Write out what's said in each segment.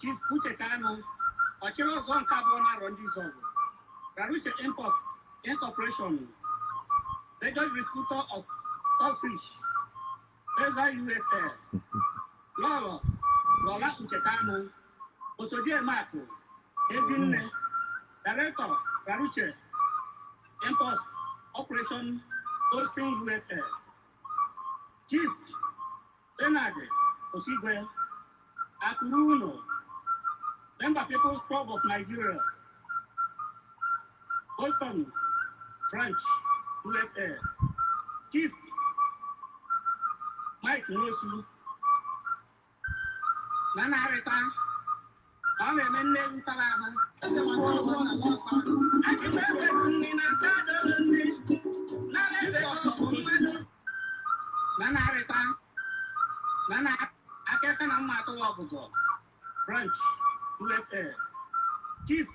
Chief Kanu, Ochilo Zon Carbona Rondizon, Raruche Import Incorporation, Major Distributor of Stockfish, Beza USA, Lolo, Lola Uchekano, Osodie Marco, Ezinne, Director, Raruche Import Operation, Hosting USA, Chief Bernard Osigwe, Akuruno, Member People's Club of Nigeria, Boston Branch, USA, Chief Mike Nosu, Nana Harita, all the men in Talama, Nana Harita, Nana Akaka Mato Branch, USA, Chief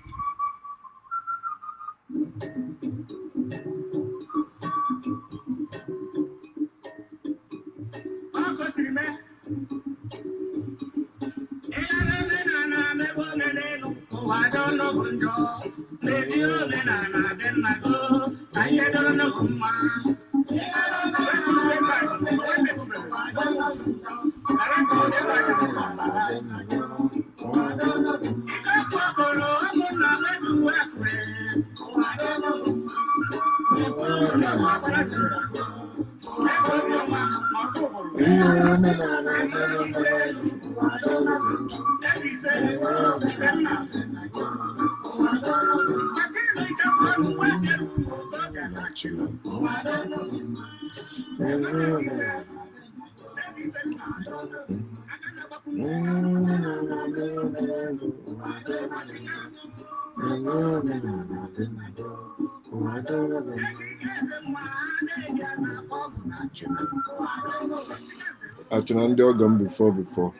Before.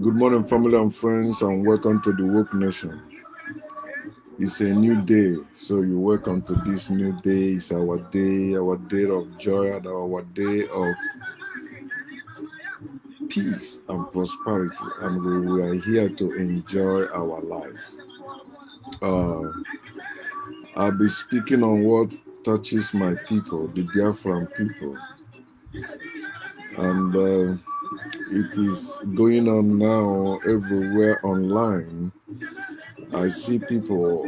Good morning, family and friends, and welcome to the Woke Nation. It's a new day, so you're welcome to this new day. It's our day of joy, and our day of peace and prosperity, and we are here to enjoy our life. I'll be speaking on what touches my people, the Biafran people, and it is going on now everywhere online. I see people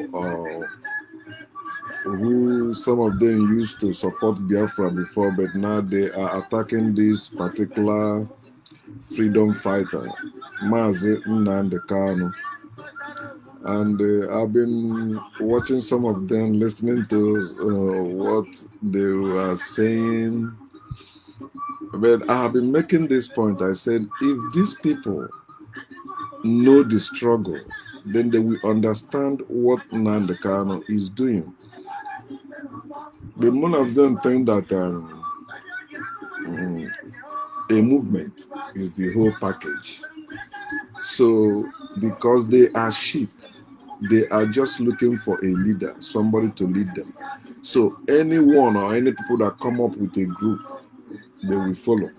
who some of them used to support Biafra before, but now they are attacking this particular freedom fighter, Nnamdi Kanu. And I've been watching some of them, listening to what they were saying. But I have been making this point. I said, if these people know the struggle, then they will understand what Nnamdi Kanu is doing. But none of them think that a movement is the whole package. So, because they are sheep, they are just looking for a leader, somebody to lead them. So, anyone or any people that come up with a group, they will follow.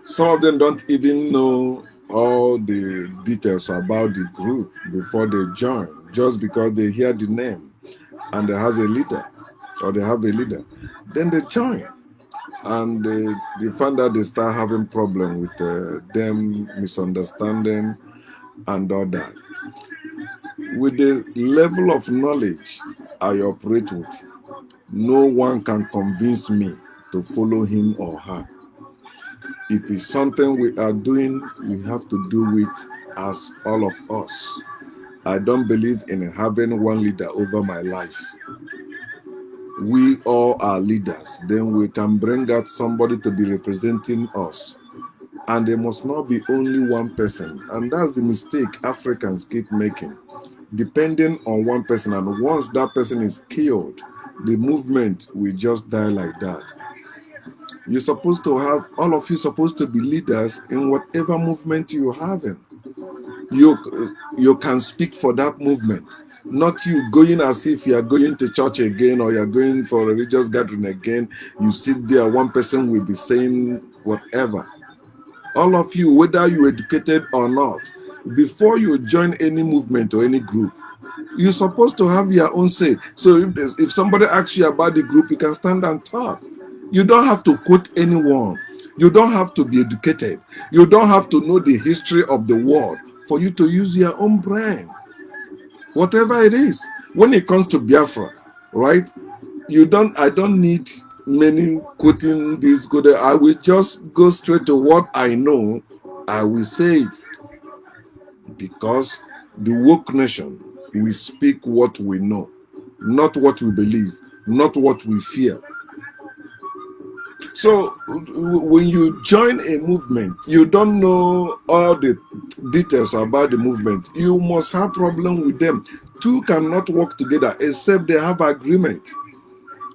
Some of them don't even know all the details about the group before they join, just because they hear the name and they have a leader, then they join, and they find that they start having problem with them, misunderstanding and all that. With the level of knowledge I operate with, no one can convince me to follow him or her. If it's something we are doing, we have to do it as all of us. I don't believe in having one leader over my life. We all are leaders. Then we can bring out somebody to be representing us. And there must not be only one person. And that's the mistake Africans keep making. Depending on one person. And once that person is killed, the movement will just die like that. You're supposed to have, all of you supposed to be leaders in whatever movement you're having. You can speak for that movement. Not you going as if you are going to church again or you are going for a religious gathering again. You sit there, one person will be saying whatever. All of you, whether you're educated or not, before you join any movement or any group, you're supposed to have your own say. So if somebody asks you about the group, you can stand and talk. You don't have to quote anyone. You don't have to be educated. You don't have to know the history of the world for you to use your own brain. Whatever it is. When it comes to Biafra, right? I don't need many quoting this good. I will just go straight to what I know. I will say it. Because the woke nation, we speak what we know, not what we believe, not what we fear. So when you join a movement, you don't know all the details about the movement. You must have problem with them. Two cannot work together except they have agreement.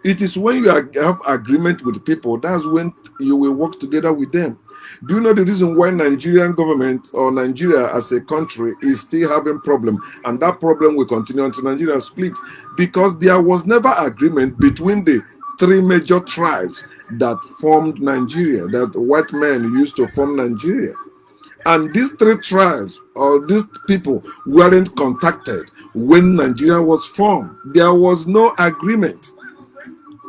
It is when you have agreement with people, that's when you will work together with them. Do you know the reason why Nigerian government or Nigeria as a country is still having problem, and that problem will continue until Nigeria split? Because there was never agreement between the three major tribes that formed Nigeria, that white men used to form Nigeria. And these three tribes or these people weren't contacted when Nigeria was formed. There was no agreement.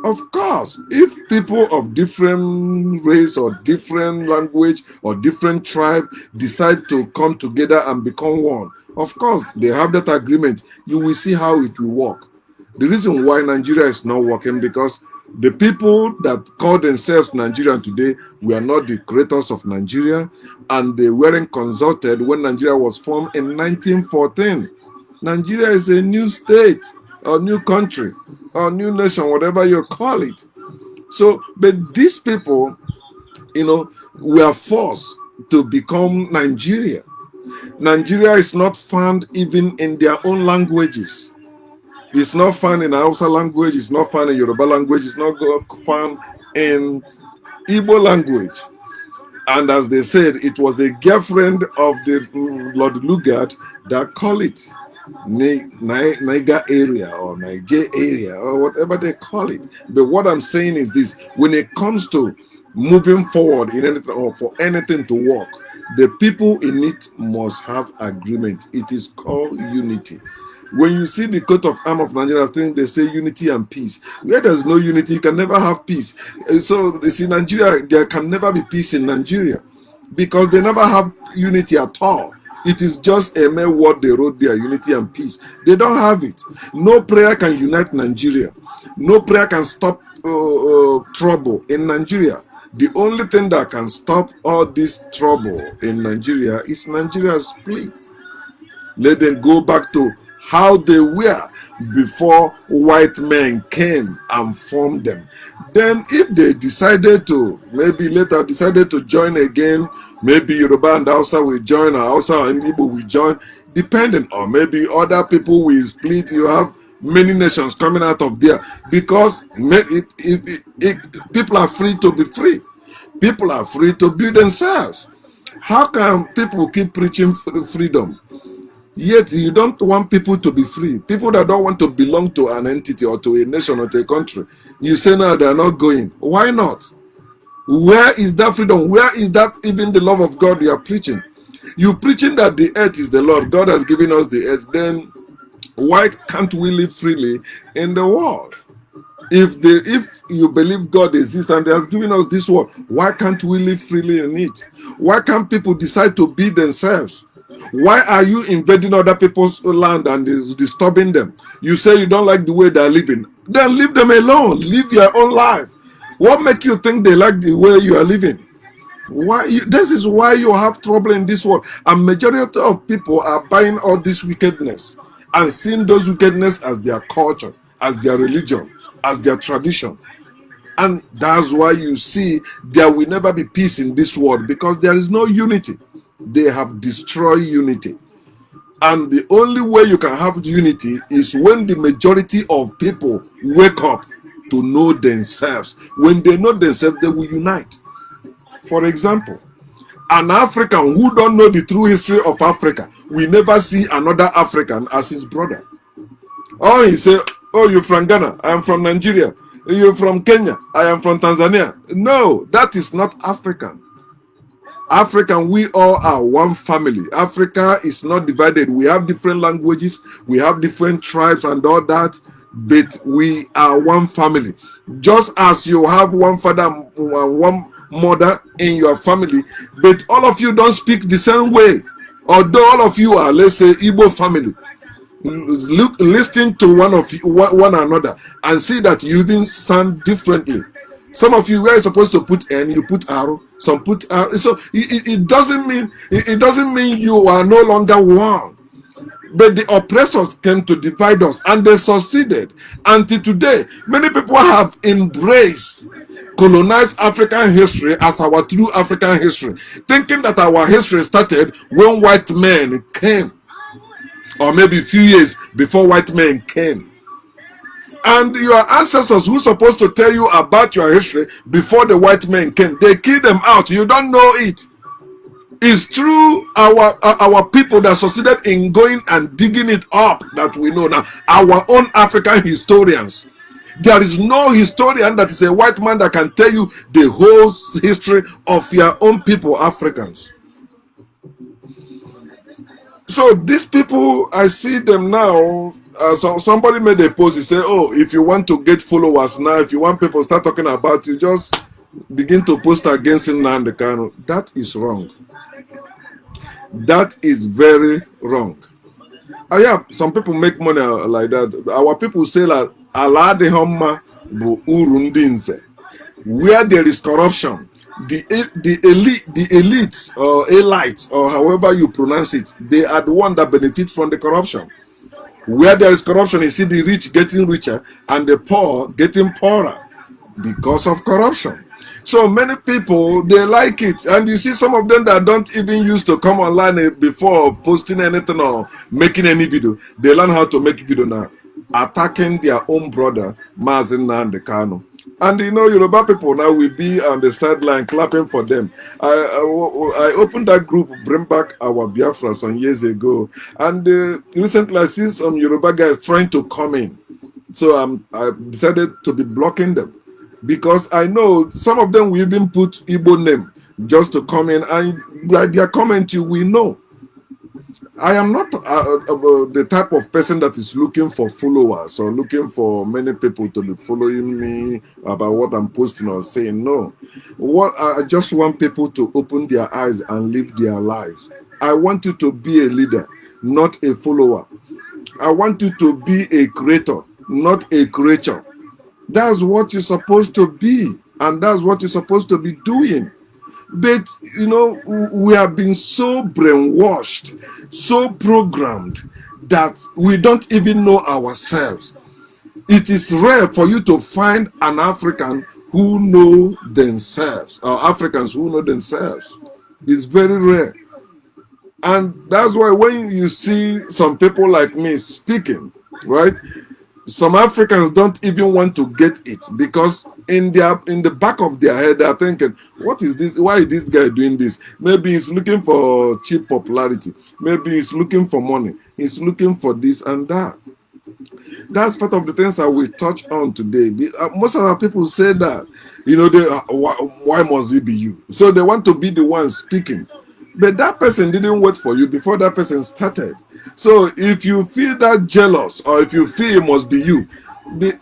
Of course, if people of different race or different language or different tribe decide to come together and become one, of course, they have that agreement. You will see how it will work. The reason why Nigeria is not working, because the people that call themselves Nigerian today were not the creators of Nigeria, and they weren't consulted when Nigeria was formed in 1914. Nigeria is a new state or new country or new nation, whatever you call it. So, but these people, were forced to become Nigeria. Nigeria is not found even in their own languages. It's not found in Hausa language, it's not found in Yoruba language, it's not found in Igbo language. And as they said, it was a girlfriend of the Lord Lugard that called it Niger area or Niger area or whatever they call it. But what I'm saying is this: when it comes to moving forward in anything or for anything to work, the people in it must have agreement. It is called unity. When you see the coat of arms of Nigeria, I think they say unity and peace. Where there's no unity, you can never have peace. So you see, Nigeria, there can never be peace in Nigeria because they never have unity at all. It is just a mere word they wrote there, unity and peace. They don't have it. No prayer can unite Nigeria. No prayer can stop trouble in Nigeria. The only thing that can stop all this trouble in Nigeria is Nigeria's split. Let them go back to how they were before white men came and formed them. Then if they decided to, maybe later decided to join again, maybe Yoruba and Hausa will join, or Hausa and Igbo will join, depending, or maybe other people will split. You have many nations coming out of there because people are free to be free. People are free to be themselves. How can people keep preaching freedom? Yet you don't want people to be free. People that don't want to belong to an entity or to a nation or to a country. You say no, they're not going. Why not? Where is that freedom? Where is that even the love of God you are preaching? You preaching that the earth is the Lord. God has given us the earth. Then why can't we live freely in the world? If you believe God exists and He has given us this world, why can't we live freely in it? Why can't people decide to be themselves? Why are you invading other people's land and is disturbing them? You say you don't like the way they're living. Then leave them alone. Live your own life. What makes you think they like the way you are living? This is why you have trouble in this world. And majority of people are buying all this wickedness and seeing those wickedness as their culture, as their religion, as their tradition. And that's why you see there will never be peace in this world, because there is no unity. They have destroyed unity. And the only way you can have unity is when the majority of people wake up to know themselves. When they know themselves, they will unite. For example, an African who don't know the true history of Africa will never see another African as his brother. Or he say, oh, you're from Ghana, I am from Nigeria. You're from Kenya, I am from Tanzania. No, that is not African. African, we all are one family. Africa is not divided. We have different languages, we have different tribes and all that, but we are one family. Just as you have one father and one mother in your family, but all of you don't speak the same way. Although all of you are, let's say, Igbo family, listen to one another and see that you didn't sound differently. Some of you were supposed to put N, you put R, some put R. So it doesn't mean you are no longer one. But the oppressors came to divide us, and they succeeded. Until today, many people have embraced colonized African history as our true African history, thinking that our history started when white men came, or maybe a few years before white men came. And your ancestors who are supposed to tell you about your history before the white men came, they killed them out. You don't know it. It's through our people that succeeded in going and digging it up that we know now. Our own African historians. There is no historian that is a white man that can tell you the whole history of your own people, Africans. So these people, I see them now. So somebody made a post. He said, "Oh, if you want to get followers now, if you want people to start talking about you, just begin to post against Nnamdi Kanu." That is wrong. That is very wrong. Yeah, some people make money like that. Our people say that Allah de Homma bu urundinze. Where there is corruption, the elites or elites or however you pronounce it, they are the one that benefit from the corruption. Where there is corruption, you see the rich getting richer and the poor getting poorer because of corruption. So many people, they like it, and you see some of them that don't even used to come online before posting anything or making any video. They learn how to make video now, attacking their own brother Mazi Nnamdi Kanu. And you know, Yoruba people now will be on the sideline clapping for them. I opened that group, Bring Back Our Biafra, some years ago. And recently I see some Yoruba guys trying to come in. So I decided to be blocking them. Because I know some of them will even put Igbo name just to come in. And by their comment, you will know. I am not the type of person that is looking for followers or looking for many people to be following me about what I'm posting or saying. No. I just want people to open their eyes and live their lives. I want you to be a leader, not a follower. I want you to be a creator, not a creature. That's what you're supposed to be, and that's what you're supposed to be doing. But, you know, we have been so brainwashed, so programmed that we don't even know ourselves. It is rare for you to find an African who know themselves, or Africans who know themselves. It's very rare. And that's why when you see some people like me speaking, right? Some Africans don't even want to get it because in the back of their head they are thinking, what is this? Why is this guy doing this? Maybe he's looking for cheap popularity. Maybe he's looking for money. He's looking for this and that. That's part of the things that we touch on today. Most of our people say that, you know, why must it be you? So they want to be the one speaking. But that person didn't wait for you before that person started. So if you feel that jealous or if you feel it must be you,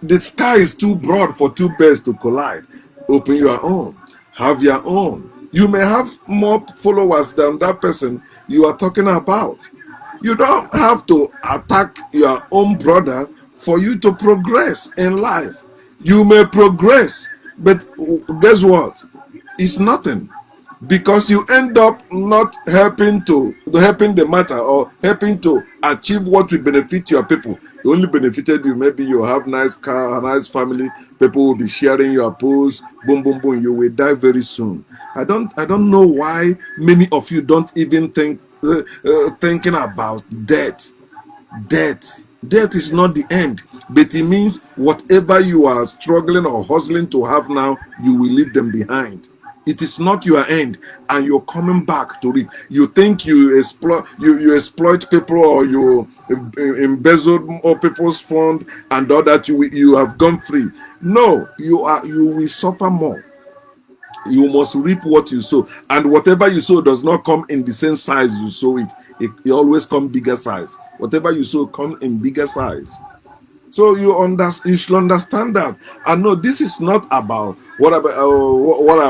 the sky is too broad for two birds to collide. Open your own. Have your own. You may have more followers than that person you are talking about. You don't have to attack your own brother for you to progress in life. You may progress, but guess what? It's nothing. Because you end up not helping the matter or helping to achieve what will benefit your people. It only benefited you. Maybe you have nice car, a nice family. People will be sharing your posts. Boom, boom, boom. You will die very soon. I don't know why many of you don't even thinking about death. Death is not the end, but it means whatever you are struggling or hustling to have now, you will leave them behind. It is not your end, and you're coming back to it. You think you exploit people, or you embezzle all people's fund, and all that you have gone free. No, you will suffer more. You must reap what you sow, and whatever you sow does not come in the same size you sow it. It always come bigger size. Whatever you sow come in bigger size. So you should understand that. And no, this is not about what I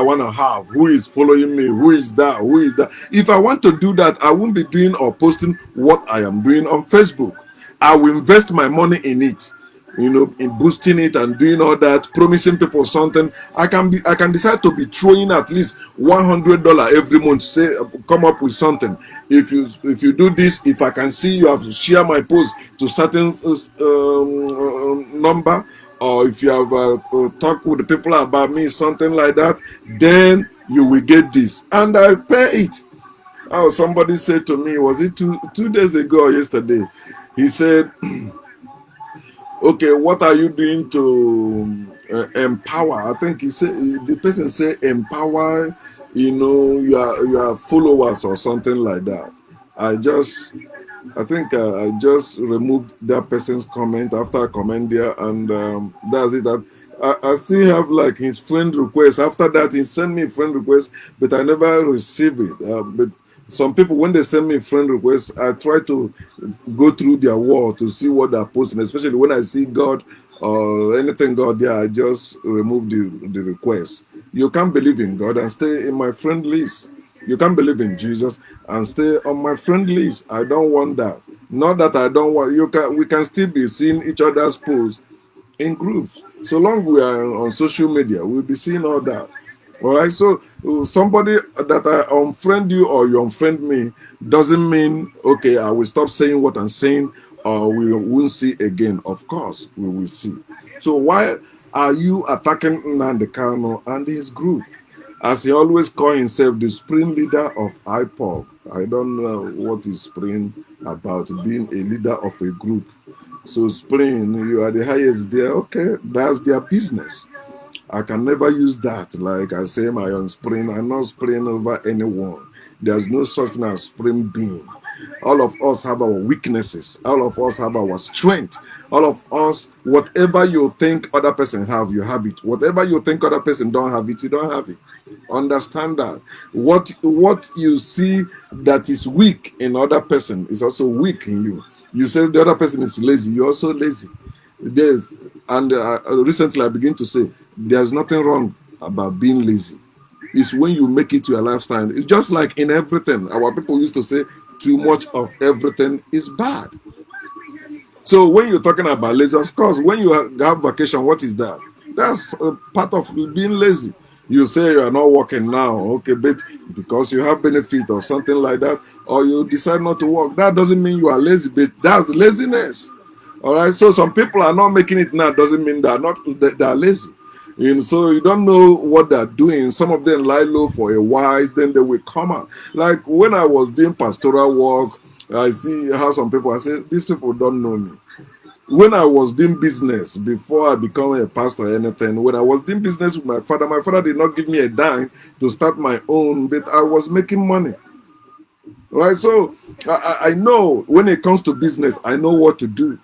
want to have. Who is following me? Who is that? Who is that? If I want to do that, I won't be doing or posting what I am doing on Facebook. I will invest my money in it, in boosting it and doing all that, promising people something. I can decide to be throwing at least $100 every month. Say, come up with something. If you do this, if I can see you have share my post to certain number, or if you have talked with the people about me, something like that, then you will get this, and I pay it. Oh, somebody said to me, was it two days ago or yesterday? He said, okay, what are you doing to empower? I think the person said empower, your followers or something like that. I think I just removed that person's comment after I comment there, and that's it. That I still have like his friend request. After that, he sent me a friend request, but I never received it. But some people, when they send me friend requests, I try to go through their wall to see what they're posting, especially when I see God or anything God there, I just remove the request. You can't believe in God and stay in my friend list. You can't believe in Jesus and stay on my friend list. I don't want that. Not that I don't want we can still be seeing each other's posts in groups. So long we are on social media, we'll be seeing all that. All right. So somebody that I unfriend you or you unfriend me doesn't mean okay, I will stop saying what I'm saying or we won't see again. Of course, we will see. So why are you attacking Nnamdi Kanu and his group? As he always called himself the spring leader of IPOB. I don't know what is spring about, being a leader of a group. So spring, you are the highest there. Okay, that's their business. I can never use that. Like I say, my own spring. I'm not spraying over anyone. There's no such thing as spring being. All of us have our weaknesses. All of us have our strength. All of us, whatever you think other person have, you have it. Whatever you think other person don't have it, you don't have it. Understand that. What you see that is weak in other person is also weak in you. You say the other person is lazy, you're also lazy. There's and recently I begin to say there's nothing wrong about being lazy. It's when you make it your lifestyle. It's just like in everything. Our people used to say too much of everything is bad. So when you're talking about lazy, of course, when you have vacation, what is that? That's a part of being lazy. You say you are not working now, okay, but because you have benefit or something like that, or you decide not to work, that doesn't mean you are lazy, but that's laziness. All right. So some people are not making it now, doesn't mean they are lazy. So you don't know what they're doing. Some of them lie low for a while, then they will come out. Like when I was doing pastoral work, I see how some people, I say, these people don't know me. When I was doing business, before I become a pastor or anything, when I was doing business with my father did not give me a dime to start my own, but I was making money. Right? So I know when it comes to business, I know what to do.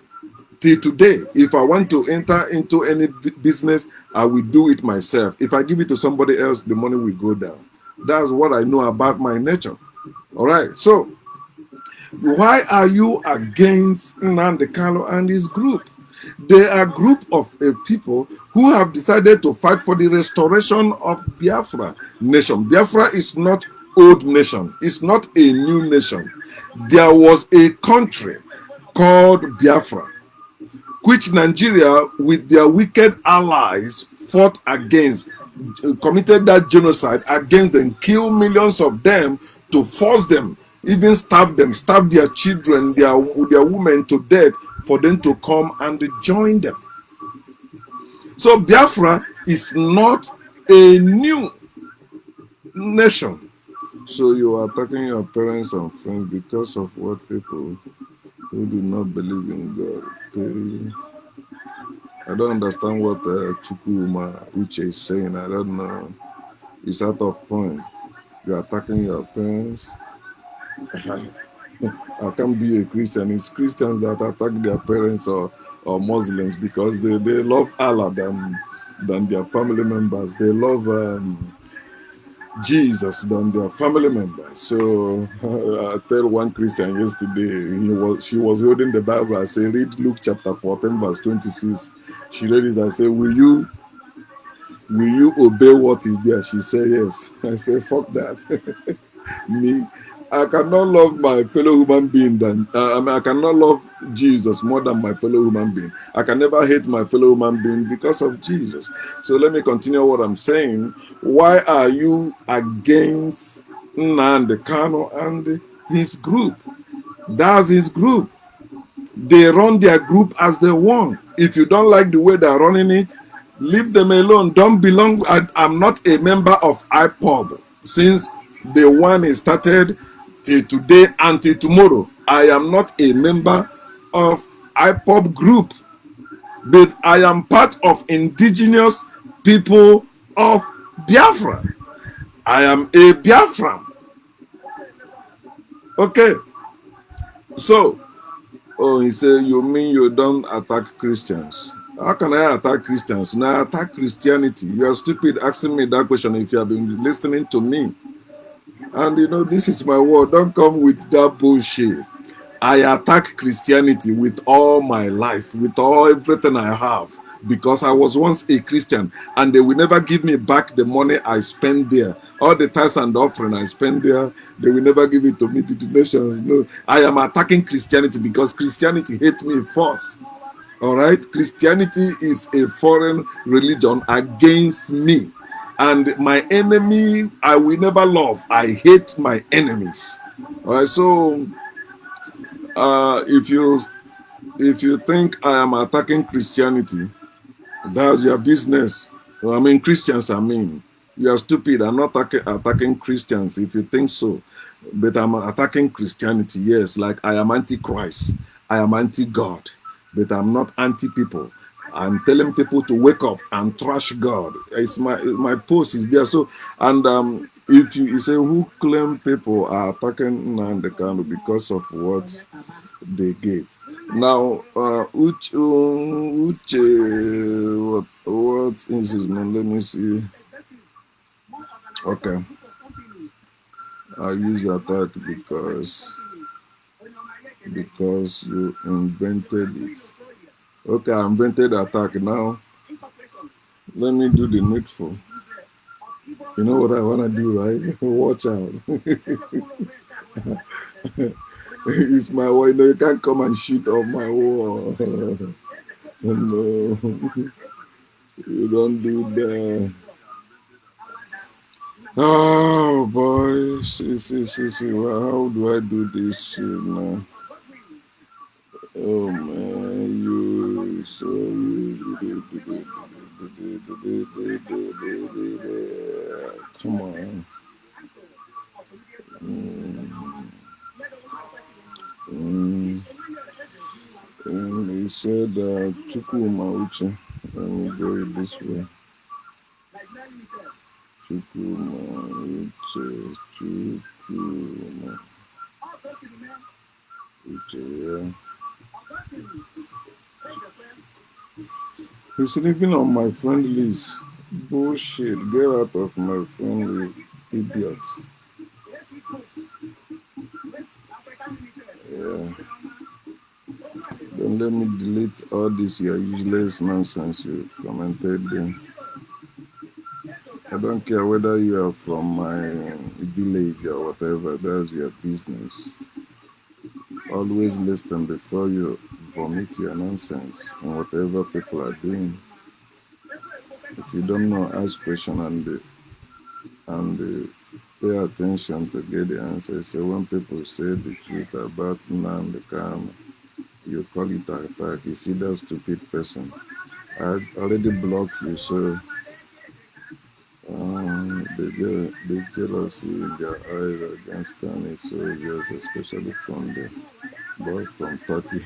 Till today, if I want to enter into any business, I will do it myself. If I give it to somebody else, the money will go down. That's what I know about my nature. All right. So why are you against Nnamdi Kanu and his group? They are a group of people who have decided to fight for the restoration of Biafra nation. Biafra is not old nation. It's not a new nation. There was a country called Biafra, which Nigeria, with their wicked allies, fought against, committed that genocide against them, killed millions of them to force them, even starve their children, their women to death for them to come and join them. So Biafra is not a new nation. So you are attacking your parents and friends because of what people who do not believe in God. I don't understand what Chukuma Uche is saying. I don't know. It's out of point. You're attacking your parents. I can't be a Christian. It's Christians that attack their parents or Muslims because they love Allah than their family members. They love Jesus than their family members. So I tell one Christian yesterday, she was holding the Bible. I say, read Luke chapter 14, verse 26. She read it. I say, will you obey what is there? She said yes. I say, fuck that. Me, I cannot love my fellow human being I cannot love Jesus more than my fellow human being. I can never hate my fellow human being because of Jesus. So let me continue what I'm saying. Why are you against Nnamdi Kanu and his group? That's his group. They run their group as they want. If you don't like the way they're running it, leave them alone. Don't belong. I'm not a member of IPOB since the one is started till today and till tomorrow. I am not a member of IPOB group, but I am part of indigenous people of Biafra. I am a Biafran. Okay, so oh, he said, you mean you don't attack Christians? How can I attack Christians? No, I attack Christianity. You are stupid asking me that question if you have been listening to me. And this is my word. Don't come with that bullshit. I attack Christianity with all my life, with everything I have, because I was once a Christian, and they will never give me back the money I spend there. All the tithes and offering I spend there, they will never give it to me. The donations, no. I am attacking Christianity because Christianity hate me first. All right, Christianity is a foreign religion against me, and my enemy I will never love. I hate my enemies. All right, so if you think I am attacking Christianity, that's your business. I mean Christians. I mean, you are stupid. I'm not attacking Christians. If you think so, but I'm attacking Christianity. Yes, like I am anti-Christ. I am anti-God, but I'm not anti-people. I'm telling people to wake up and trash God. It's my post is there. So and if you say who claim people are attacking Nnamdi Kanu because of what they get. Now, what is his name? Let me see. Okay, I use attack because you invented it. Okay, I invented attack. Now, let me do the needful. You know what I wanna do, right? Watch out. It's my wall. You can't come and shit on my wall. No, you don't do that. Oh boy, see. Well, how do I do this shit now? Oh man, you so come on. Mm, he said Chukuma Uche. Let me go it this way. Chukuma Uche, Chukuma Uche, yeah. He's living on my friend list. Bullshit. Get out of my friend list, idiot. Yeah. Don't let me delete all this your useless nonsense you commented there. I don't care whether you are from my village or whatever, that's your business. Always listen before you vomit your nonsense on whatever people are doing. If you don't know, ask question and pay attention to get the answer. So when people say the truth about Nnamdi Kanu, you call it attack. You see that stupid person. I already blocked you, so the jealousy in their eyes against Kanu is so obvious, especially from the boy from Turkey.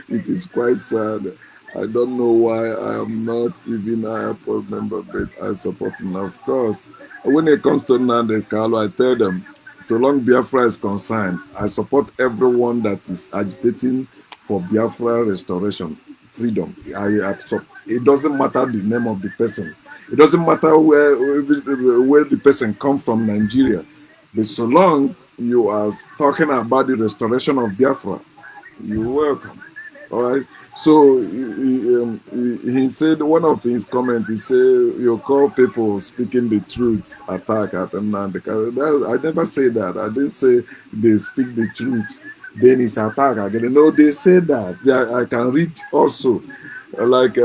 It is quite sad. I don't know why I am not even a IPOB member, but I support him. Of course, when it comes to Nnamdi Kanu, I tell them, so long Biafra is concerned, I support everyone that is agitating for Biafra restoration, freedom. It doesn't matter the name of the person. It doesn't matter where the person comes from, Nigeria. But so long you are talking about the restoration of Biafra, you're welcome. All right. So he said one of his comments. He said, "You call people speaking the truth attack at Nnamdi." I never say that. I didn't say they speak the truth. Then it's attack again. No, they say that. I can read also. Like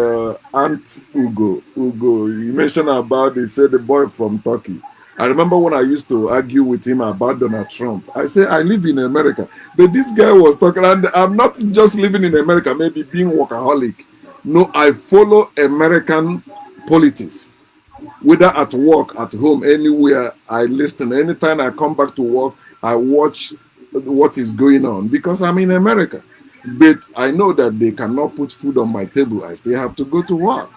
Aunt Ugo, you mentioned about, they said the boy from Turkey. I remember when I used to argue with him about Donald Trump. I say I live in America, but this guy was talking, and I'm not just living in America, maybe being workaholic. No, I follow American politics, whether at work, at home, anywhere. I listen. Anytime I come back to work, I watch what is going on because I'm in America. But I know that they cannot put food on my table. I still have to go to work.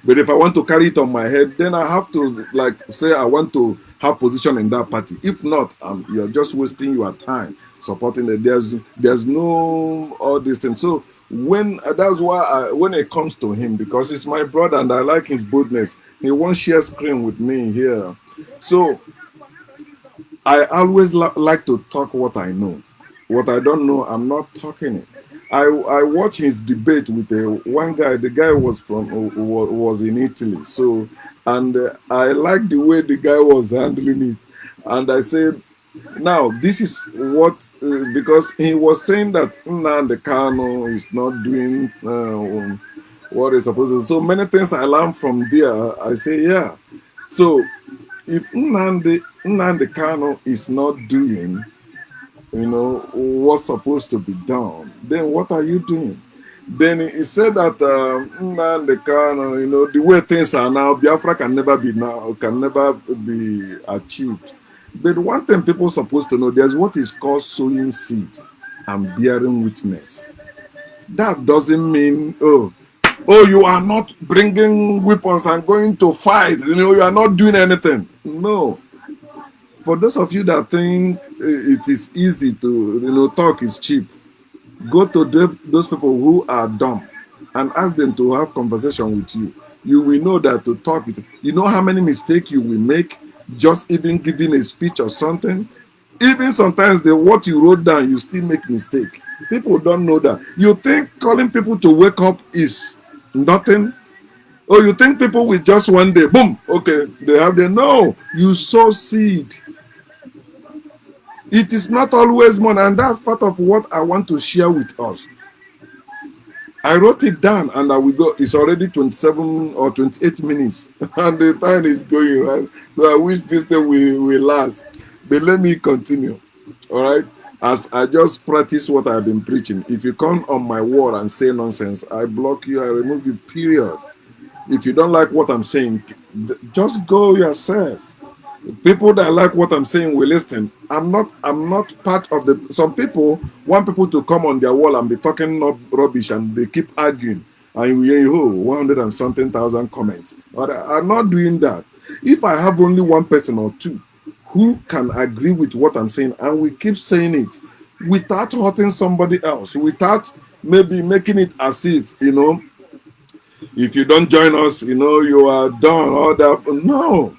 But if I want to carry it on my head, then I have to, like, say I want to have position in that party. If not, you're just wasting your time supporting it. There's no all these things. So when that's why when it comes to him, because he's my brother and I like his boldness, he won't share screen with me here. So I always like to talk what I know. What I don't know, I'm not talking it. I watched his debate with one guy. The guy was was in Italy. So, and I like the way the guy was handling it. And I said, now this is what because he was saying that Nnamdi Kanu is not doing what he's supposed to. So many things I learned from there. I say, yeah. So if Nnamdi Kanu is not doing, what's supposed to be done, then what are you doing? Then he said that Nnamdi Kanu, the way things are now, Biafra can never be achieved. But one thing people are supposed to know, there's what is called sowing seed and bearing witness. That doesn't mean, you are not bringing weapons and going to fight. You are not doing anything. No. For those of you that think it is easy to, talk is cheap, go to those people who are dumb and ask them to have conversation with you. You will know that to talk is, how many mistakes you will make just even giving a speech or something. Even sometimes what you wrote down, you still make mistake. People don't know that. You think calling people to wake up is nothing? Oh, you think people will just one day, boom, okay, they have the no. You sow seed. It is not always money, and that's part of what I want to share with us. I wrote it down, and I will go. It's already 27 or 28 minutes, and the time is going, right? So I wish this day will last. But let me continue. All right? As I just practice what I've been preaching. If you come on my wall and say nonsense, I block you, I remove you, period. If you don't like what I'm saying, just go yourself. People that like what I'm saying will listen. I'm not part of the. Some people want people to come on their wall and be talking rubbish, and they keep arguing, and we hear 100 and something thousand comments. But I'm not doing that. If I have only one person or two who can agree with what I'm saying, and we keep saying it without hurting somebody else, without maybe making it as if if you don't join us, you are done. All that. No.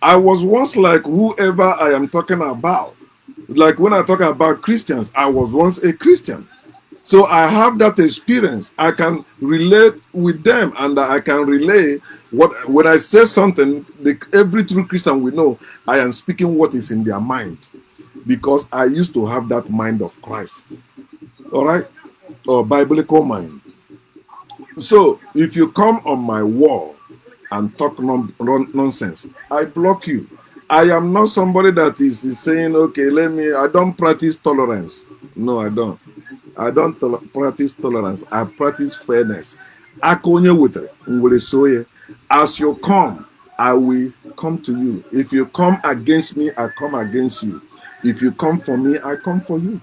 I was once like whoever I am talking about. Like when I talk about Christians, I was once a Christian. So I have that experience. I can relate with them, and I can relay when I say something, every true Christian will know I am speaking what is in their mind, because I used to have that mind of Christ. All right? Or biblical mind. So if you come on my wall and talk nonsense, I block you. I am not somebody that is saying, okay, I don't practice tolerance. No, I don't. I don't practice tolerance. I practice fairness. As you come, I will come to you. If you come against me, I come against you. If you come for me, I come for you.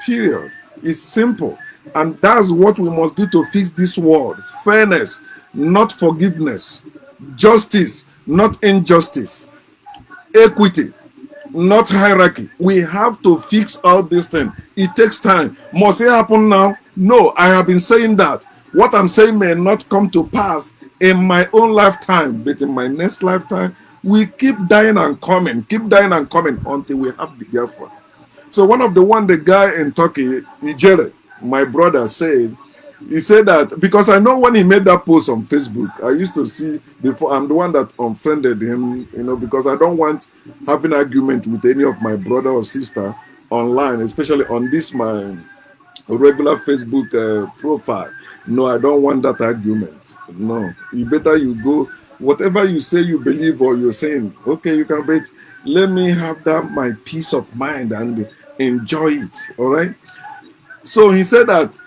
Period. It's simple. And that's what we must do to fix this world. Fairness, not forgiveness. Justice, not injustice. Equity, not hierarchy. We have to fix all these things. It takes time. Must it happen now? No, I have been saying that. What I'm saying may not come to pass in my own lifetime, but in my next lifetime, we keep dying and coming until we have the Biafra. So the guy in Turkey, Ijere, my brother said, he said that because I know when he made that post on Facebook, I used to see before. I'm the one that unfriended him, because I don't want having argument with any of my brother or sister online, especially on this my regular Facebook profile. No, I don't want that argument. No, you go. Whatever you say you believe or you're saying, okay, you can wait. Let me have that my peace of mind and enjoy it. All right. So he said that,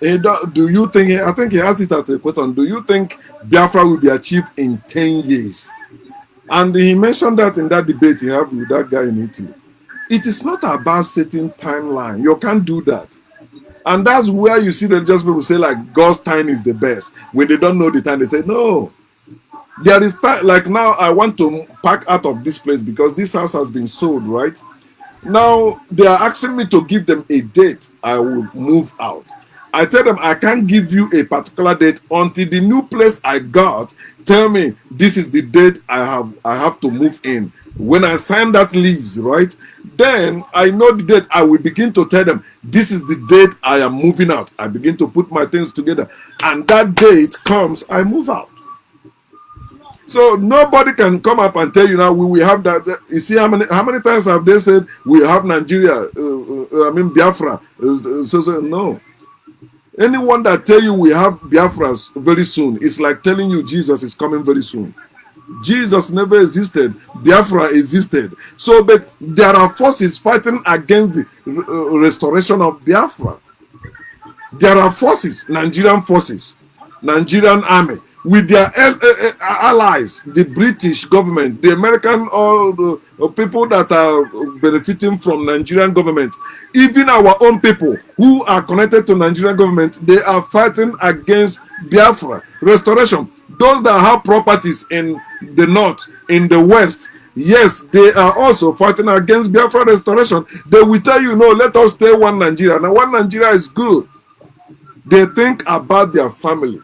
do you think, I think he asked it as a question, do you think Biafra will be achieved in 10 years? And he mentioned that in that debate he had with that guy in Italy. It is not about setting timeline. You can't do that. And that's where you see religious people say like God's time is the best. When they don't know the time, they say, no. There is time, like now I want to pack out of this place because this house has been sold, right? Now they are asking me to give them a date I will move out. I tell them I can't give you a particular date until the new place I got tell me this is the date I have to move in. When I sign that lease, right, then I know the date. I will begin to tell them this is the date I am moving out. I begin to put my things together, and that date comes, I move out. So nobody can come up and tell you now we have that. You see how many times have they said we have Nigeria? Biafra. No. Anyone that tell you we have Biafras very soon, it's like telling you Jesus is coming very soon. Jesus never existed. Biafra existed. So, but there are forces fighting against the restoration of Biafra. There are forces, Nigerian army, with their allies, the British government, the American, all the people that are benefiting from Nigerian government, even our own people who are connected to Nigerian government, they are fighting against Biafra restoration. Those that have properties in the north, in the west, yes, they are also fighting against Biafra restoration. They will tell you, no, let us stay one Nigeria. Now, one Nigeria is good. They think about their family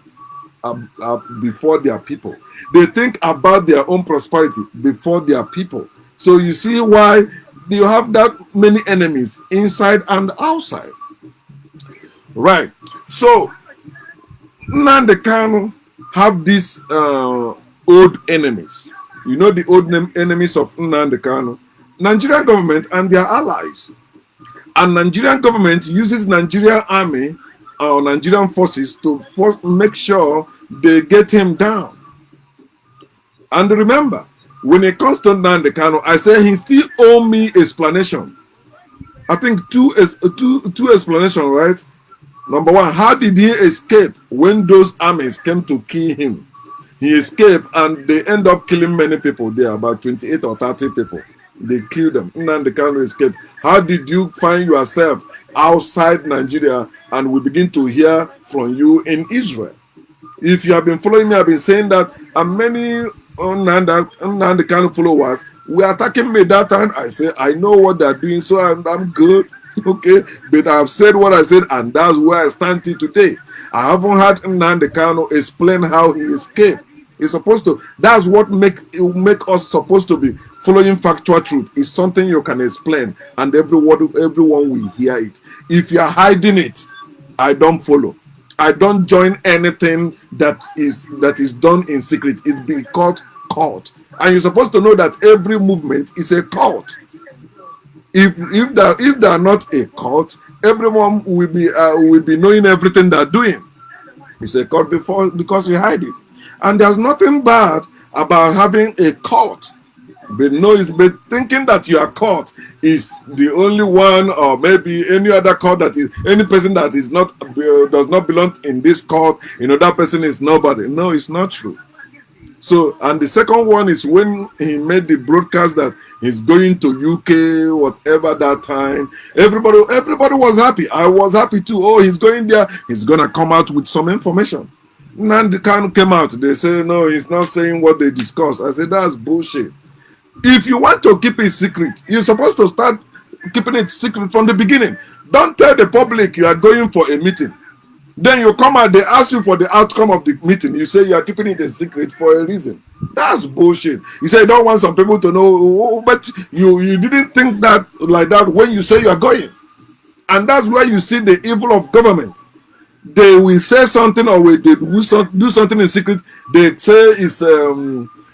before their people. They think about their own prosperity before their people. So you see why you have that many enemies inside and outside. Right. So Nnamdi Kanu have these old enemies. You know the old enemies of Nnamdi Kanu? Nigerian government and their allies. And Nigerian government uses Nigerian army or Nigerian forces to make sure they get him down. And remember, when it comes to Nnamdi Kanu, I say he still owe me explanation. I think two explanations, right? Number one, how did he escape when those armies came to kill him? He escaped and they end up killing many people there, about 28 or 30 people. They killed them. Nnamdi Kanu escaped. How did you find yourself outside Nigeria and we begin to hear from you in Israel? If you have been following me, I've been saying that many Nnamdi Kanu followers were attacking me that time. I say, I know what they're doing, so I'm good. Okay, but I've said what I said, and that's where I stand till today. I haven't had Nnamdi Kanu explain how he escaped. He's supposed to. That's what make us supposed to be following factual truth. It's something you can explain, and everyone will hear it. If you are hiding it, I don't follow. I don't join anything that is done in secret. It's been called cult, and you're supposed to know that every movement is a cult. If they are not a cult, everyone will be knowing everything they're doing. It's a cult because you hide it. And there's nothing bad about having a cult. But thinking that you are cult is the only one, or maybe any other cult that is any person that is not does not belong in this cult, that person is nobody. No, it's not true. So, and the second one is when he made the broadcast that he's going to UK, whatever that time. Everybody was happy. I was happy too. Oh, he's going there. He's gonna come out with some information. Nnamdi Kanu came out. They say no, he's not saying what they discussed. I said that's bullshit. If you want to keep it secret, you're supposed to start keeping it secret from the beginning. Don't tell the public you are going for a meeting. Then you come out, they ask you for the outcome of the meeting. You say you are keeping it a secret for a reason. That's bullshit. You say you don't want some people to know, but you didn't think that like that when you say you are going. And that's where you see the evil of government. They will say something or they do something in secret. They say it's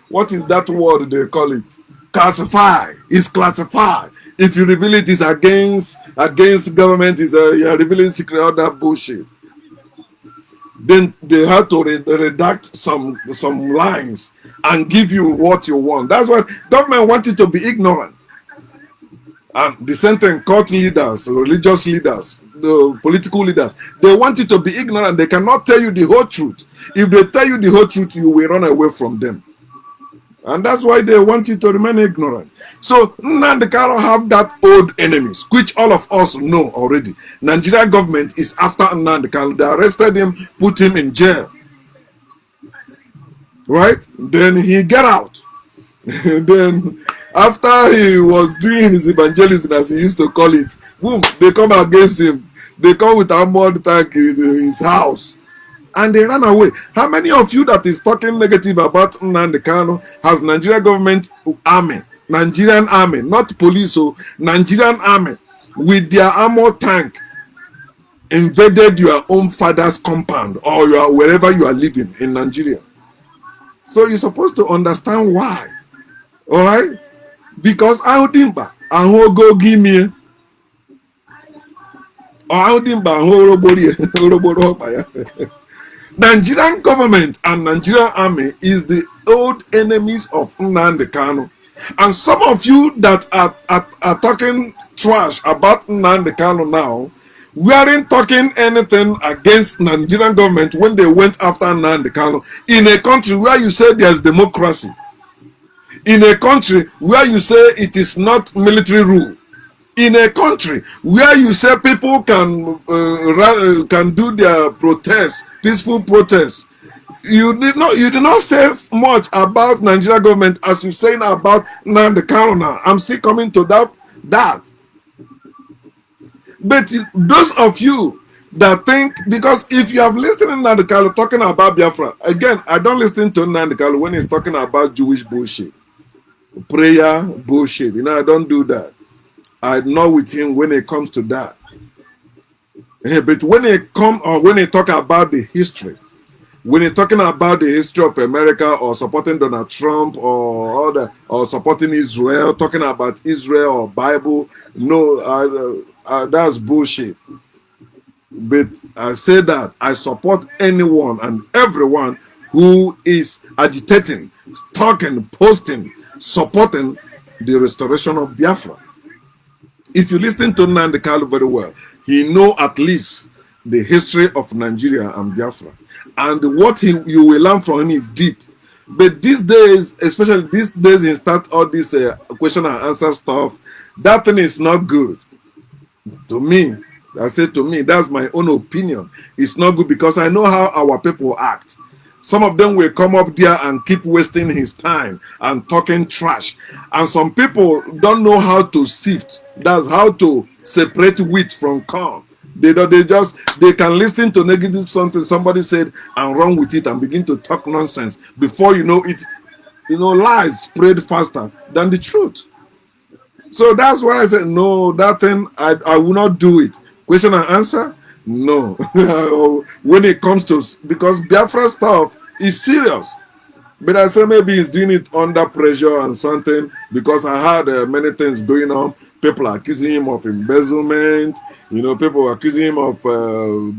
what is that word they call it? Classify. It's classified. If you reveal it, it's against government. You're revealing secret. All that bullshit. Then they had to redact some lines and give you what you want. That's why government wanted to be ignorant. And the same thing, court leaders, religious leaders, the political leaders, they want you to be ignorant. They cannot tell you the whole truth. If they tell you the whole truth, you will run away from them. And that's why they want you to remain ignorant. So Nnamdi Kanu have that old enemies, which all of us know already. Nigerian government is after Nnamdi Kanu. They arrested him, put him in jail. Right? Then he get out. Then after he was doing his evangelism, as he used to call it, boom, they come against him. They come with armored tank in his house. And they ran away. How many of you that is talking negative about Nnamdi Kanu has Nigerian government army, Nigerian army, not police, so Nigerian army with their armored tank invaded your own father's compound or wherever you are living in Nigeria? So you're supposed to understand why. All right? Because Audimba, Ahogo Gimie, or Audimba, Ahorobori, Nigerian government and Nigerian army is the old enemies of Nnamdi Kanu. And some of you that are talking trash about Nnamdi Kanu now, we aren't talking anything against Nigerian government when they went after Nnamdi Kanu in a country where you say there's democracy, in a country where you say it is not military rule, in a country where you say people can do their protests, peaceful protests. You did not say much about Nigerian government as you saying about Nnamdi Kanu now. I'm still coming to that. But those of you that think, because if you have listened to Nnamdi Kanu talking about Biafra, again, I don't listen to Nnamdi Kanu when he's talking about Jewish bullshit, prayer bullshit. I don't do that. I'm not with him when it comes to that. But when he talk about the history, when he's talking about the history of America or supporting Donald Trump or supporting Israel, talking about Israel or Bible, no, that's bullshit. But I say that I support anyone and everyone who is agitating, talking, posting, supporting the restoration of Biafra. If you listen to Nnamdi Kanu very well, he know at least the history of Nigeria and Biafra. And what you will learn from him is deep. But these days, especially these days, he start all this question and answer stuff. That thing is not good. To me, I say to me, that's my own opinion. It's not good because I know how our people act. Some of them will come up there and keep wasting his time and talking trash. And some people don't know how to sift. That's how to separate wheat from corn. They can listen to negative something somebody said and run with it and begin to talk nonsense. Before you know it, lies spread faster than the truth. So that's why I said, no, that thing, I will not do it. Question and answer? No. When it comes to, because Biafra stuff is serious. But I say maybe he's doing it under pressure and something, because I had many things going on. People accusing him of embezzlement. People accusing him of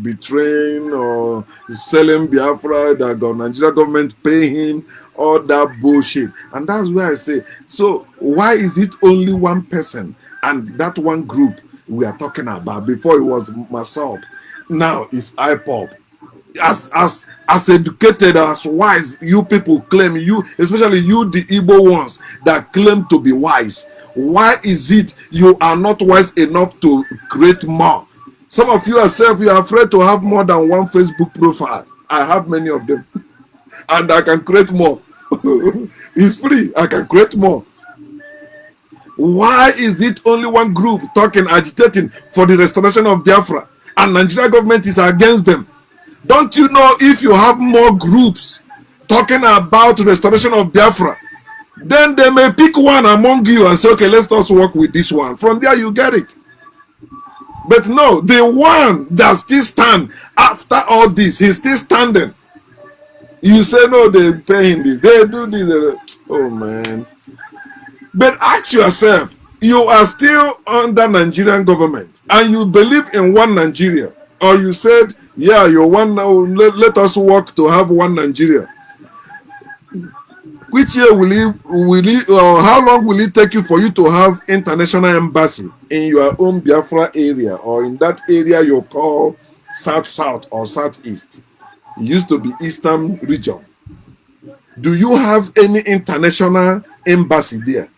betraying or selling Biafra, that Nigeria government pay him, all that bullshit. And that's where I say, so why is it only one person and that one group we are talking about? Before it was myself, now it's IPOB. as educated, as wise you people claim, you, especially you the Igbo ones that claim to be wise, why is it you are not wise enough to create more? Some of you yourself, you are afraid to have more than one Facebook profile. I have many of them and I can create more. It's free, I can create more. Why is it only one group talking, agitating for the restoration of Biafra, and Nigeria government is against them? Don't you know if you have more groups talking about restoration of Biafra, then they may pick one among you and say, okay, let's not work with this one. From there you get it. But no, the one that still stand after all this, he's still standing. You say, no, they pay him this, they do this. Oh, man. But ask yourself, you are still under Nigerian government and you believe in one Nigeria. Or you said, yeah, you're one now, let us work to have one Nigeria. Which year or how long will it take you for you to have international embassy in your own Biafra area, or in that area you call South or Southeast? It used to be Eastern region. Do you have any international embassy there?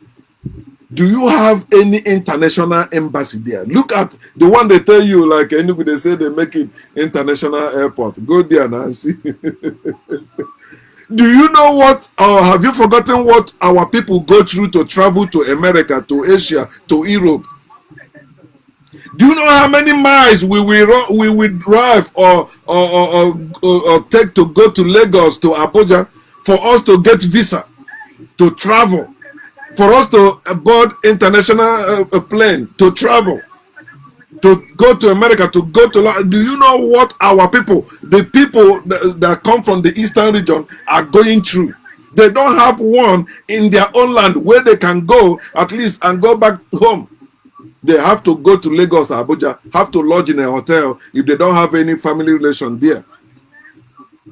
Do you have any international embassy there? Look at the one they tell you, like Enugu, they say they make it international airport. Go there now and see. Do you know what, or have you forgotten what our people go through to travel to America, to Asia, to Europe? Do you know how many miles we will drive or take to go to Lagos, to Abuja, for us to get visa, to travel, for us to board international plane, to travel, to go to America, to go to... Do you know what our people, the people that come from the Eastern region, are going through? They don't have one in their own land where they can go at least and go back home. They have to go to Lagos or Abuja, have to lodge in a hotel if they don't have any family relation there.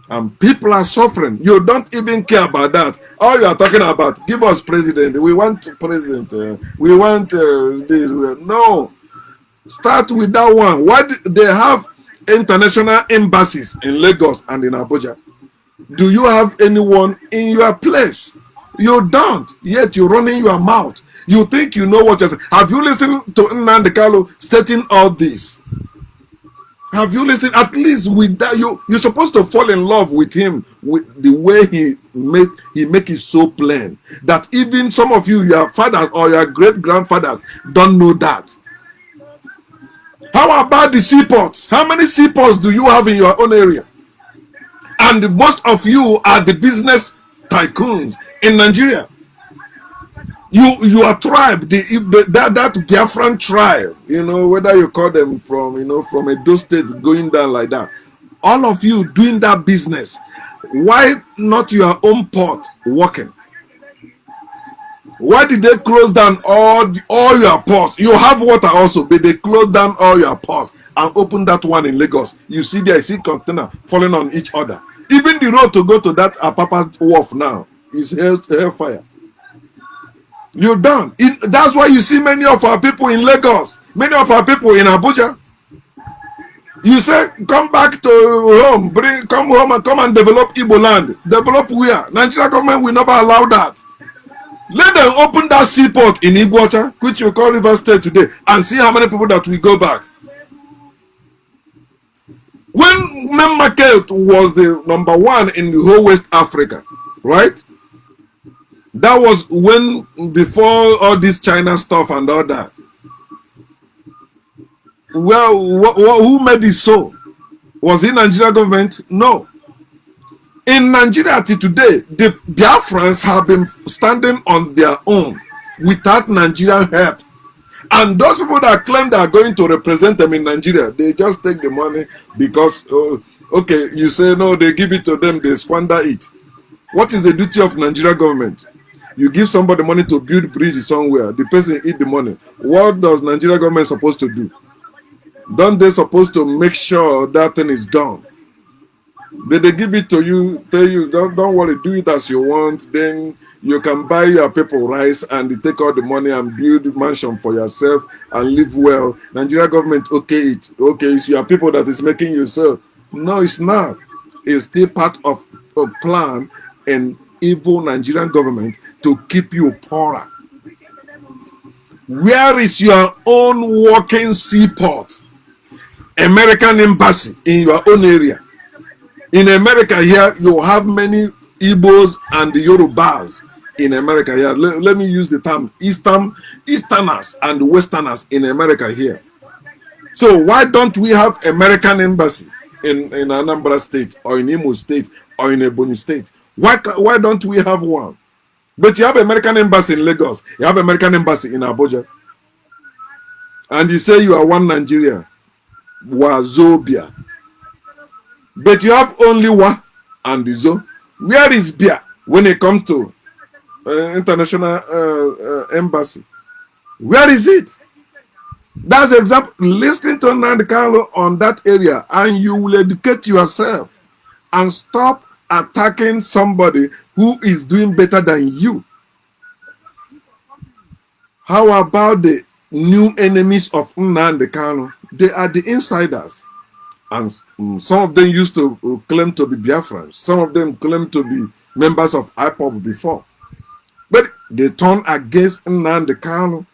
And people are suffering. You don't even care about that. All you are talking about, give us president. We want president. We want this. No. Start with that one. Why do they have international embassies in Lagos and in Abuja? Do you have anyone in your place? You don't. Yet you're running your mouth. You think you know what you're saying. Have you listened to Nnamdi stating all this? Have you listened? At least with that, you're supposed to fall in love with him, with the way he make it so plain that even some of you, your fathers or your great grandfathers, don't know that. How about the seaports? How many seaports do you have in your own area? And most of you are the business tycoons in Nigeria. Your tribe, that Biafran tribe, you know, whether you call them from, you know, from Edo State going down like that, all of you doing that business. Why not your own port working? Why did they close down all your ports? You have water also, but they closed down all your ports and open that one in Lagos. You see there, see container falling on each other. Even the road to go to that Apapa wharf now is hellfire. You're done. That's why you see many of our people in Lagos, many of our people in Abuja. You say, come back to home, come home and come and develop Igbo land. Develop where? Nigeria government will never allow that. Let them open that seaport in Iguacha, which you call River State today, and see how many people that will go back. When main market was the #1 in the whole West Africa, right? That was when, before all this China stuff and all that. Well, who made it so? Was it Nigeria government? No. In Nigeria till today, the Biafrans have been standing on their own without Nigerian help. And those people that claim they are going to represent them in Nigeria, they just take the money because, okay, you say no, they give it to them, they squander it. What is the duty of Nigeria government? You give somebody money to build bridges somewhere, the person eat the money. What does Nigeria government supposed to do? Don't they supposed to make sure that thing is done? They give it to you, tell you, don't worry, do it as you want, then you can buy your people rice and take all the money and build mansion for yourself and live well. Nigeria government, okay, it's your people that is making you so. No, it's not. is still part of a plan and evil Nigerian government to keep you poorer. Where is your own working seaport? American embassy in your own area. In America here, you have many Igbos and Yorubas in America here. Let me use the term Easterners and Westerners in America here. So why don't we have American embassy in Anambra State or in Imo State or in Ebonyi State? Why don't we have one? But you have American embassy in Lagos. You have American embassy in Abuja. And you say you are one Nigeria. Wazobia. But you have only Wa and Zo. Where is Bia when it comes to international embassy? Where is it? That's the example. Listen to Nnamdi on that area and you will educate yourself and stop attacking somebody who is doing better than you. How about the new enemies of Nnamdi? They are the insiders. And some of them used to claim to be Biafrans. Some of them claim to be members of IPOB before. But they turn against Nnamdi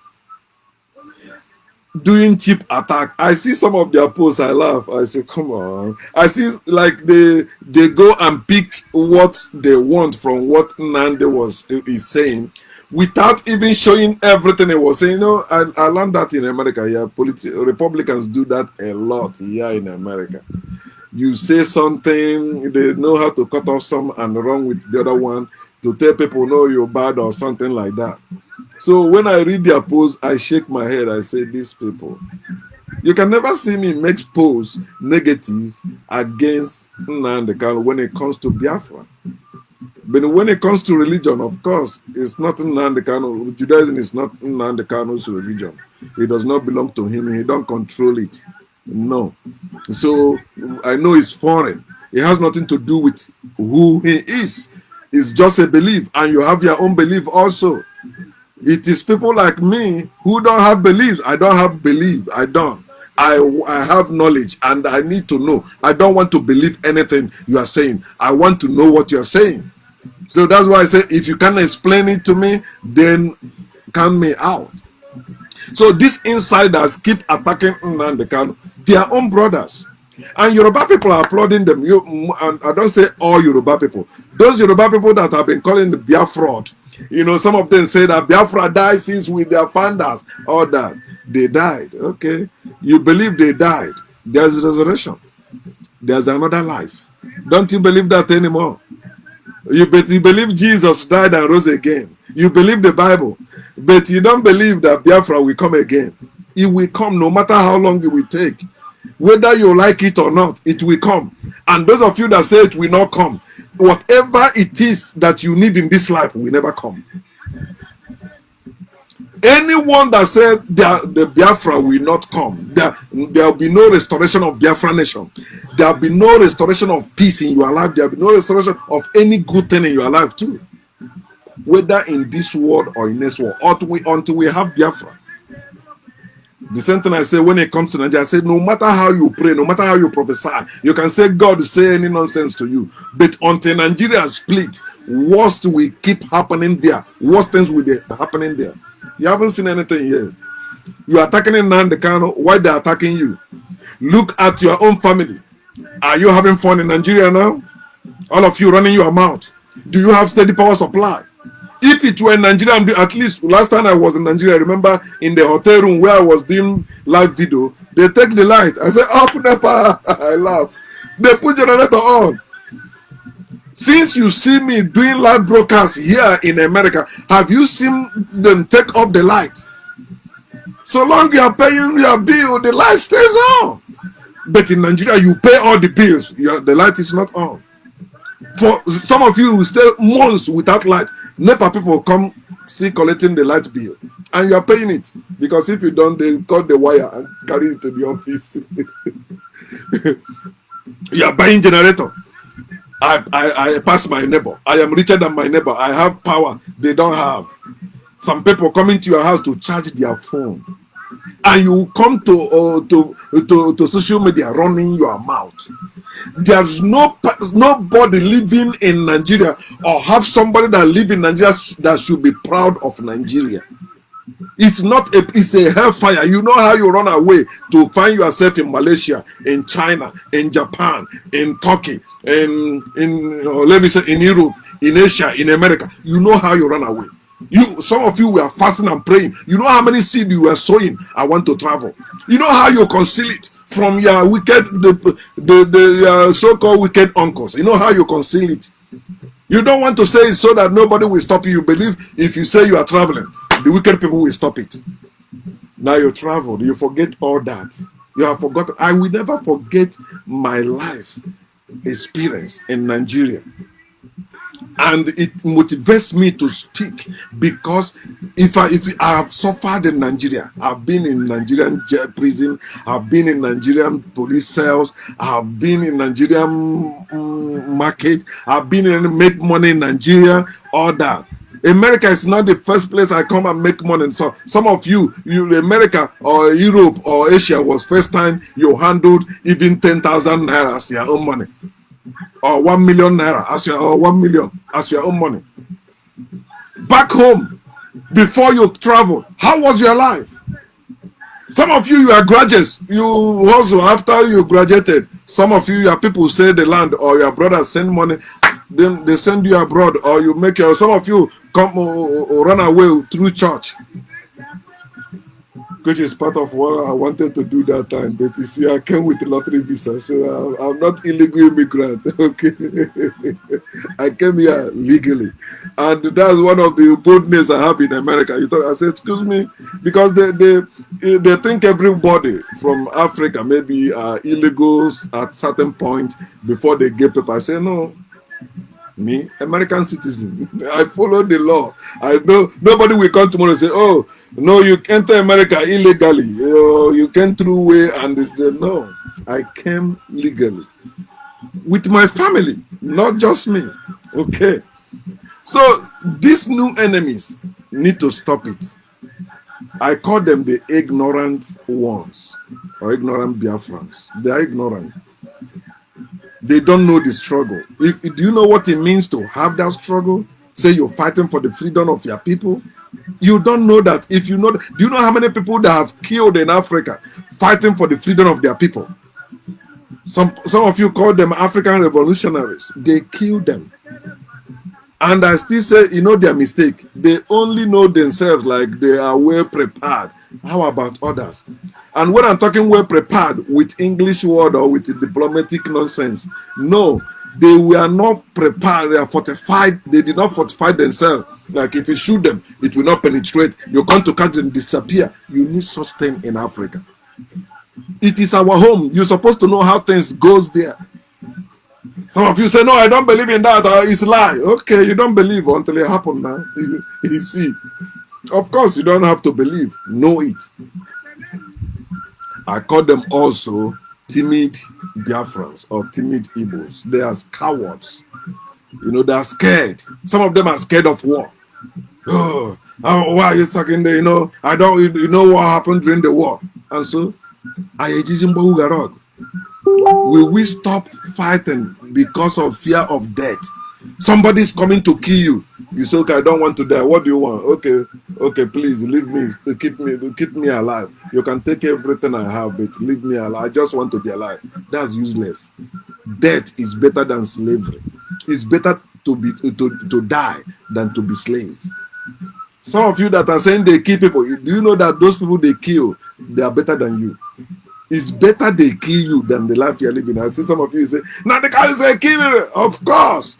doing cheap attack. I see some of their posts, I laugh. I say, come on. I see like they go and pick what they want from what Nnamdi is saying without even showing everything he was saying. You know, I learned that in America. Yeah, Republicans do that a lot here in America. You say something, they know how to cut off some and run with the other one to tell people, no, you're bad or something like that. So when I read their posts, I shake my head. I say, these people, you can never see me make posts negative against Nnamdi when it comes to Biafra. But when it comes to religion, of course, it's not Nnamdi. Judaism is not Nnamdi's religion. It does not belong to him. He don't control it. No. So I know it's foreign. It has nothing to do with who he is. It's just a belief, and you have your own belief also. It is people like me who don't have beliefs. I don't have belief. I don't. I have knowledge and I need to know. I don't want to believe anything you are saying. I want to know what you are saying. So that's why I say, if you can explain it to me, then count me out. So these insiders keep attacking Nnamdi, their own brothers. And Yoruba people are applauding them. And I don't say all Yoruba people. Those Yoruba people that have been calling the Biafra, you know, some of them say that Biafra died since with their founders. All that. They died. Okay. You believe they died. There's resurrection. There's another life. Don't you believe that anymore? You believe Jesus died and rose again. You believe the Bible. But you don't believe that Biafra will come again. It will come no matter how long it will take. Whether you like it or not, it will come. And those of you that say it will not come, whatever it is that you need in this life will never come. Anyone that said the Biafra will not come, there will be no restoration of Biafra nation. There will be no restoration of peace in your life. There will be no restoration of any good thing in your life too. Whether in this world or in this world, until we have Biafra. The same thing I say when it comes to Nigeria, I say no matter how you pray, no matter how you prophesy, you can say God will say any nonsense to you. But until Nigeria split, worst will keep happening there. Worst things will be happening there. You haven't seen anything yet. You are attacking Nnamdi. Why they are attacking you? Look at your own family. Are you having fun in Nigeria now? All of you running your mouth. Do you have steady power supply? If it were in Nigeria, at least last time I was in Nigeria, I remember in the hotel room where I was doing live video, they take the light. I said, up NEPA. I laugh. They put generator on. Since you see me doing live broadcasts here in America, have you seen them take off the light? So long you are paying your bill, the light stays on. But in Nigeria, you pay all the bills. The light is not on. For some of you will stay months without light. NEPA people come still collecting the light bill. And you are paying it. Because if you don't, they cut the wire and carry it to the office. You are buying generator. I pass my neighbor. I am richer than my neighbor. I have power they don't have. Some people come into your house to charge their phone. And you come to social media running your mouth. There's nobody living in Nigeria or have somebody that live in Nigeria that should be proud of Nigeria. It's a hellfire. You know how you run away to find yourself in Malaysia, in China, in Japan, in Turkey, let me say in Europe, in Asia, in America. You know how you run away. Some of you were fasting and praying. You know how many seeds you were sowing. I want to travel. You know how you conceal it from your wicked, the so-called wicked uncles. You know how you conceal it. You don't want to say it so that nobody will stop you. You believe if you say you are traveling, the wicked people will stop it. Now you traveled. You forget all that. You have forgotten. I will never forget my life experience in Nigeria. And it motivates me to speak, because if I have suffered in Nigeria, I've been in Nigerian jail, prison, I've been in Nigerian police cells, I've been in Nigerian market, I've been in make money in Nigeria, all that. America is not the first place I come and make money. So some of you America or Europe or Asia was first time you handled even 10,000 naira as your own money, or 1 million naira as or 1 million as your own money. Back home, before you travel, how was your life? Some of you are graduates. You also, after you graduated, some of you, your people sell the land, or your brothers send money, then they send you abroad, or you make your, some of you come or run away through church, which is part of what I wanted to do that time. But you see, I came with a lottery visa, so I'm not illegal immigrant. Okay, I came here legally, and that's one of the boldness I have in America. I said, excuse me, because they think everybody from Africa maybe are illegals at certain point before they get paper. I say no. Me, American citizen, I follow the law. I know nobody will come tomorrow and say, oh, no, you enter America illegally. You came through way, and no, I came legally with my family, not just me. Okay. So these new enemies need to stop it. I call them the ignorant ones, or ignorant Biafrans. They are ignorant. They don't know the struggle. Do you know what it means to have that struggle? Say you're fighting for the freedom of your people. You don't know that. If you know, do you know how many people that have killed in Africa fighting for the freedom of their people? Some of you call them African revolutionaries. They killed them. And I still say, you know their mistake. They only know themselves like they are well prepared. How about others? And when I'm talking well prepared with English word or with diplomatic nonsense, no, they were not prepared. They are fortified. They did not fortify themselves. Like if you shoot them, it will not penetrate. You come to catch them, disappear. You need such thing in Africa. It is our home. You're supposed to know how things goes there. Some of you say, no, I don't believe in that. It's a lie. Okay, you don't believe until it happened now. You see. Of course, you don't have to believe. Know it. I call them also timid Biafrans or timid Igbos. They are cowards. You know, they are scared. Some of them are scared of war. Oh, why are you talking there? You know, you know what happened during the war. And so, will we stop fighting because of fear of death? Somebody's coming to kill you. You say, okay, I don't want to die. What do you want? Okay, please leave me. Keep me alive. You can take everything I have, but leave me alive. I just want to be alive. That's useless. Death is better than slavery. It's better to die than to be slave. Some of you that are saying they kill people, do you know that those people they kill, they are better than you? It's better they kill you than the life you're living. I see some of you say, now the guy say kill me. Of course.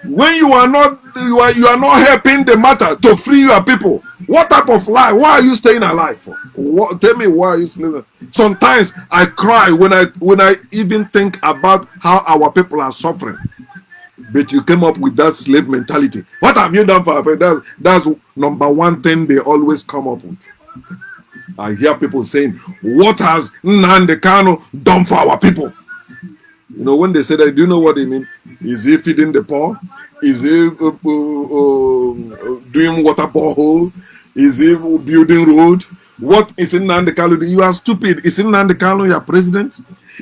When you are not helping the matter to free your people. What type of life? Why are you staying alive for? Tell me why are you living? Sometimes I cry when I even think about how our people are suffering. But you came up with that slave mentality. What have you done for our people? That's number one thing they always come up with. I hear people saying, what has Nnamdi Kanu done for our people? You know, when they say that, do you know what they mean? Is he feeding the poor? Is he doing water borehole? Is he building road? What is Nnamdi Kanu? You are stupid. Is Nnamdi Kanu your president?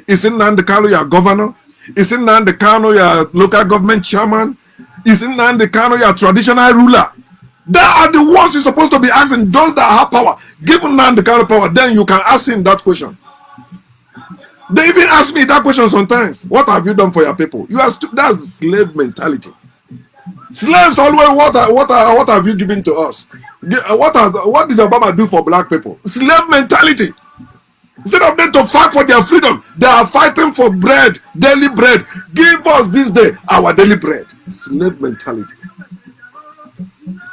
Is Nnamdi Kanu your governor? Is Nnamdi Kanu your local government chairman? Is Nnamdi Kanu your traditional ruler? That are the ones you're supposed to be asking. Those that have power. Give Nnamdi Kanu power, then you can ask him that question. They even ask me that question sometimes. What have you done for your people? You are that's slave mentality. Slaves always, what have you given to us? What did Obama do for black people? Slave mentality. Instead of them to fight for their freedom, they are fighting for bread, daily bread. Give us this day our daily bread. Slave mentality.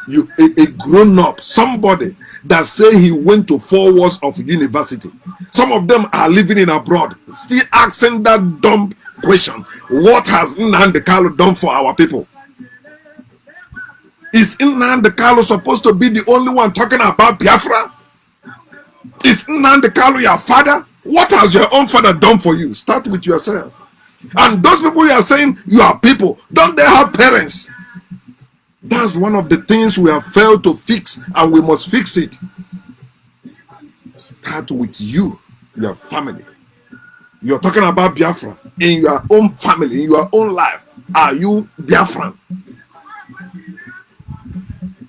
You a grown up, somebody that say he went to 4 walls of university. Some of them are living in abroad, still asking that dumb question. What has Nnamdi Kanu done for our people? Is Nnamdi Kanu supposed to be the only one talking about Biafra? Is Nnamdi Kanu your father? What has your own father done for you? Start with yourself. And those people you are saying you are people, don't they have parents? That's one of the things we have failed to fix, and we must fix it. Start with you, your family. You're talking about Biafra in your own family, in your own life. Are you Biafran?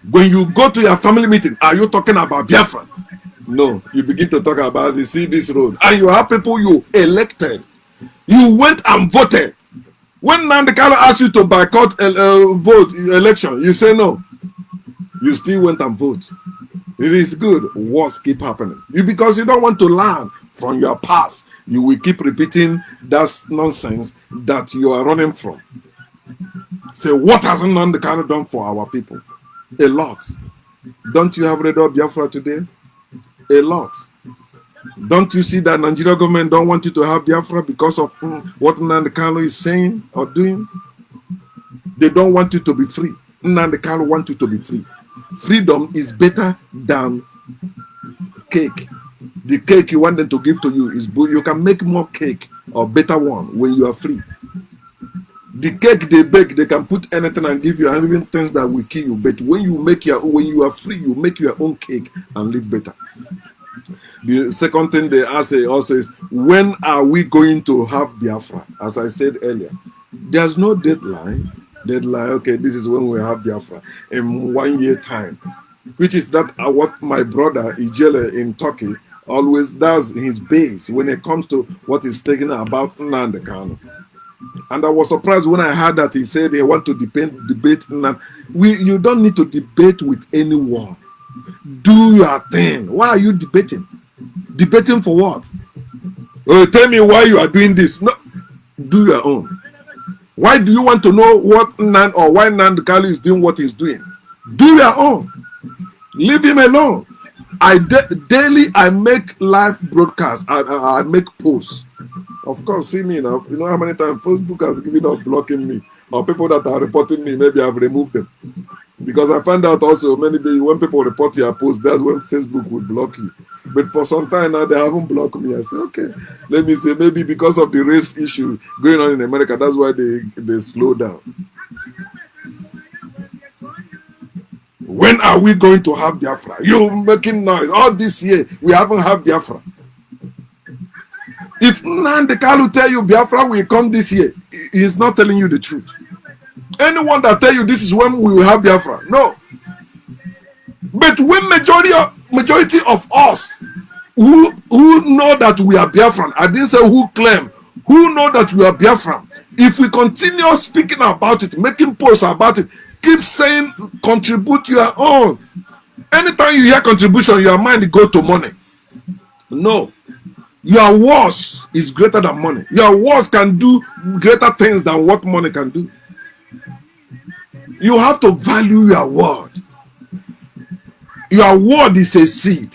When you go to your family meeting, are you talking about Biafra? No, you begin to talk about, you see this road, and you have people you elected. You went and voted. When Nnamdi Kanu asked you to boycott vote election, you say no. You still went and vote. It is good. Wars keep happening. Because you don't want to learn from your past. You will keep repeating that nonsense that you are running from. Say, what has Nnamdi Kanu done for our people? A lot. Don't you have read up Biafra today? A lot. Don't you see that Nigeria government don't want you to have Biafra because of what Nnamdi Kanu is saying or doing? They don't want you to be free. Nnamdi Kanu wants you to be free. Freedom is better than cake. The cake you want them to give to you is good. You can make more cake or better one when you are free. The cake they bake, they can put anything and give you, and even things that will kill you. But when you are free, you make your own cake and live better. The second thing they ask also is, when are we going to have Biafra? As I said earlier, there's no deadline. Okay, this is when we have Biafra in 1 year time, which is that what my brother Ijele in Turkey always does his base when it comes to what he's taking about Nnamdi Kanu. And I was surprised when I heard that he said they want to debate Nnamdi. You don't need to debate with anyone. Do your thing. Why are you debating? Debating for what? Tell me why you are doing this. No, do your own. Why do you want to know what why Nnamdi Kanu is doing what he's doing? Do your own. Leave him alone. Daily I make live broadcasts. I make posts. Of course, see me now. You know how many times Facebook has given up blocking me, or people that are reporting me, maybe I've removed them. Because I find out also many days when people report your post, that's when Facebook will block you. But for some time now, they haven't blocked me. I say, okay, let me say, maybe because of the race issue going on in America, that's why they slow down. When are we going to have Biafra? You making noise. All this year, we haven't had Biafra. If Nnamdi Kanu tell you Biafra will come this year, he's not telling you the truth. Anyone that tell you this is when we will have Biafra, no. But when majority of us who know that we are Biafran, I didn't say who claim, who know that we are Biafran, if we continue speaking about it, making posts about it, keep saying contribute your own. Anytime you hear contribution, your mind go to money. No. Your words is greater than money. Your words can do greater things than what money can do. You have to value your word. Your word is a seed.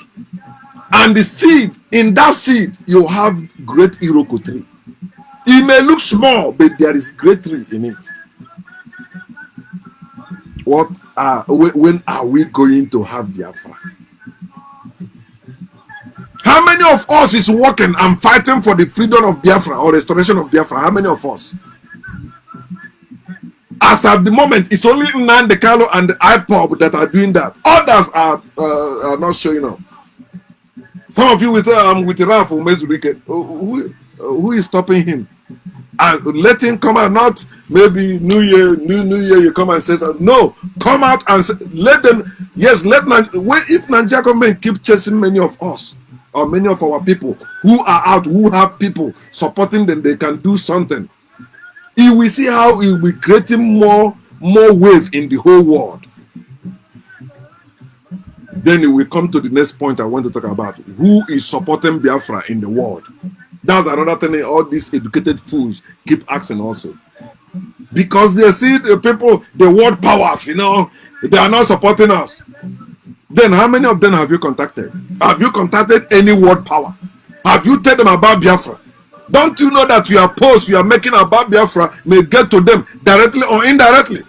And the seed, in that seed, you have great Iroko tree. It may look small, but there is great tree in it. When are we going to have Biafra? How many of us is working and fighting for the freedom of Biafra or restoration of Biafra? How many of us? As at the moment, it's only Nnamdi Kanu and the IPOB that are doing that. Others are not showing up. Some of you with Ralph Umezurike. Who is stopping him? And let him come out, not maybe New Year you come and say something. No, come out and say, let them, yes, if Nigeria government keep chasing many of us or many of our people who are out, who have people supporting them, they can do something. You will see how it will be creating more wave in the whole world. Then we come to the next point I want to talk about. Who is supporting Biafra in the world? That's another thing all these educated fools keep asking also. Because they see the people, the world powers, they are not supporting us. Then how many of them have you contacted? Have you contacted any world power? Have you told them about Biafra? Don't you know that your post you are making about Biafra may get to them directly or indirectly?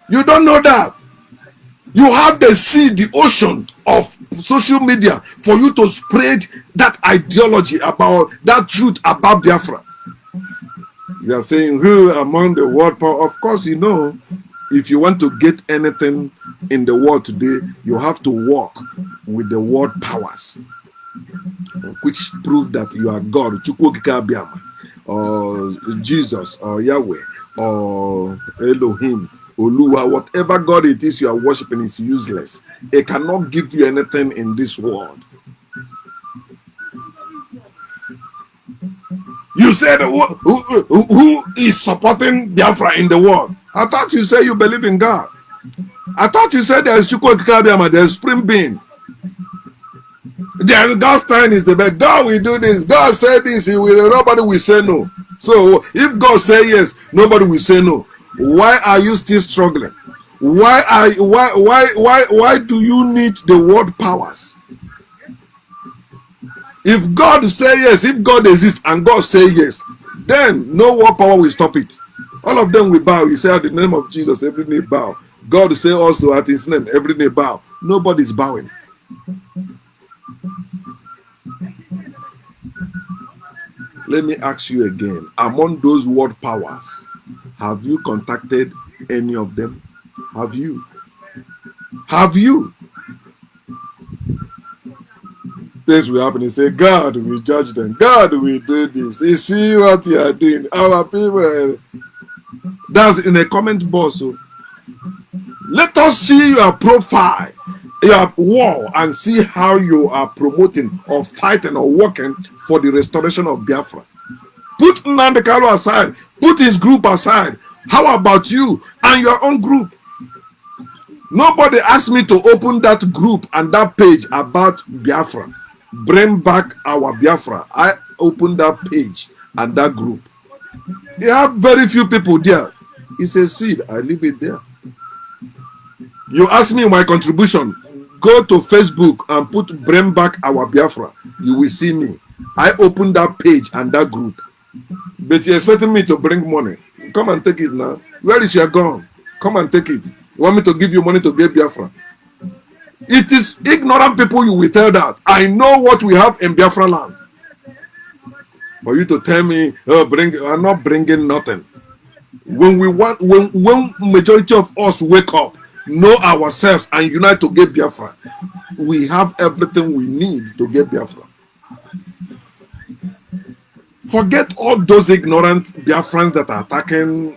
You don't know that. You have the sea, the ocean of social media for you to spread that ideology about that truth about Biafra. You are saying who among the world power? Of course, if you want to get anything in the world today, you have to work with the world powers, which prove that you are God, Chukwokika Biama, or Jesus, or Yahweh, or Elohim. Oluwa, whatever God it is you are worshiping is useless. It cannot give you anything in this world. You said who is supporting Biafra in the world? I thought you said you believe in God. I thought you said there is Chukwokika, there is Spring Bean. God's time is the best. God will do this. God said this. Nobody will say no. So if God say yes, nobody will say no. Why are you still struggling? Why do you need the world powers? If God say yes, if God exists and God say yes, then no world power will stop it. All of them will bow. You say at the name of Jesus, every knee bow. God say also at his name, every knee bow. Nobody's bowing. Let me ask you again, among those world powers, have you contacted any of them? Have you? Have you? Things will happen. You say, God will judge them. God will do this. You see what you are doing. Our people. That's in a comment box. So let us see your profile, your wall, and see how you are promoting or fighting or working for the restoration of Biafra. Put Nnamdi aside. Put his group aside. How about you and your own group? Nobody asked me to open that group and that page about Biafra. Bring back our Biafra. I opened that page and that group. They have very few people there. It's a seed. I leave it there. You ask me my contribution. Go to Facebook and put Bring Back Our Biafra. You will see me. I opened that page and that group. But you're expecting me to bring money. Come and take it now. Where is your gun? Come and take it. You want me to give you money to get Biafra? It is ignorant people you will tell that. I know what we have in Biafra land. For you to tell me, oh, I'm not bringing nothing. When majority of us wake up, know ourselves and unite to get Biafra, we have everything we need to get Biafra. Forget all those ignorant Biafrans that are attacking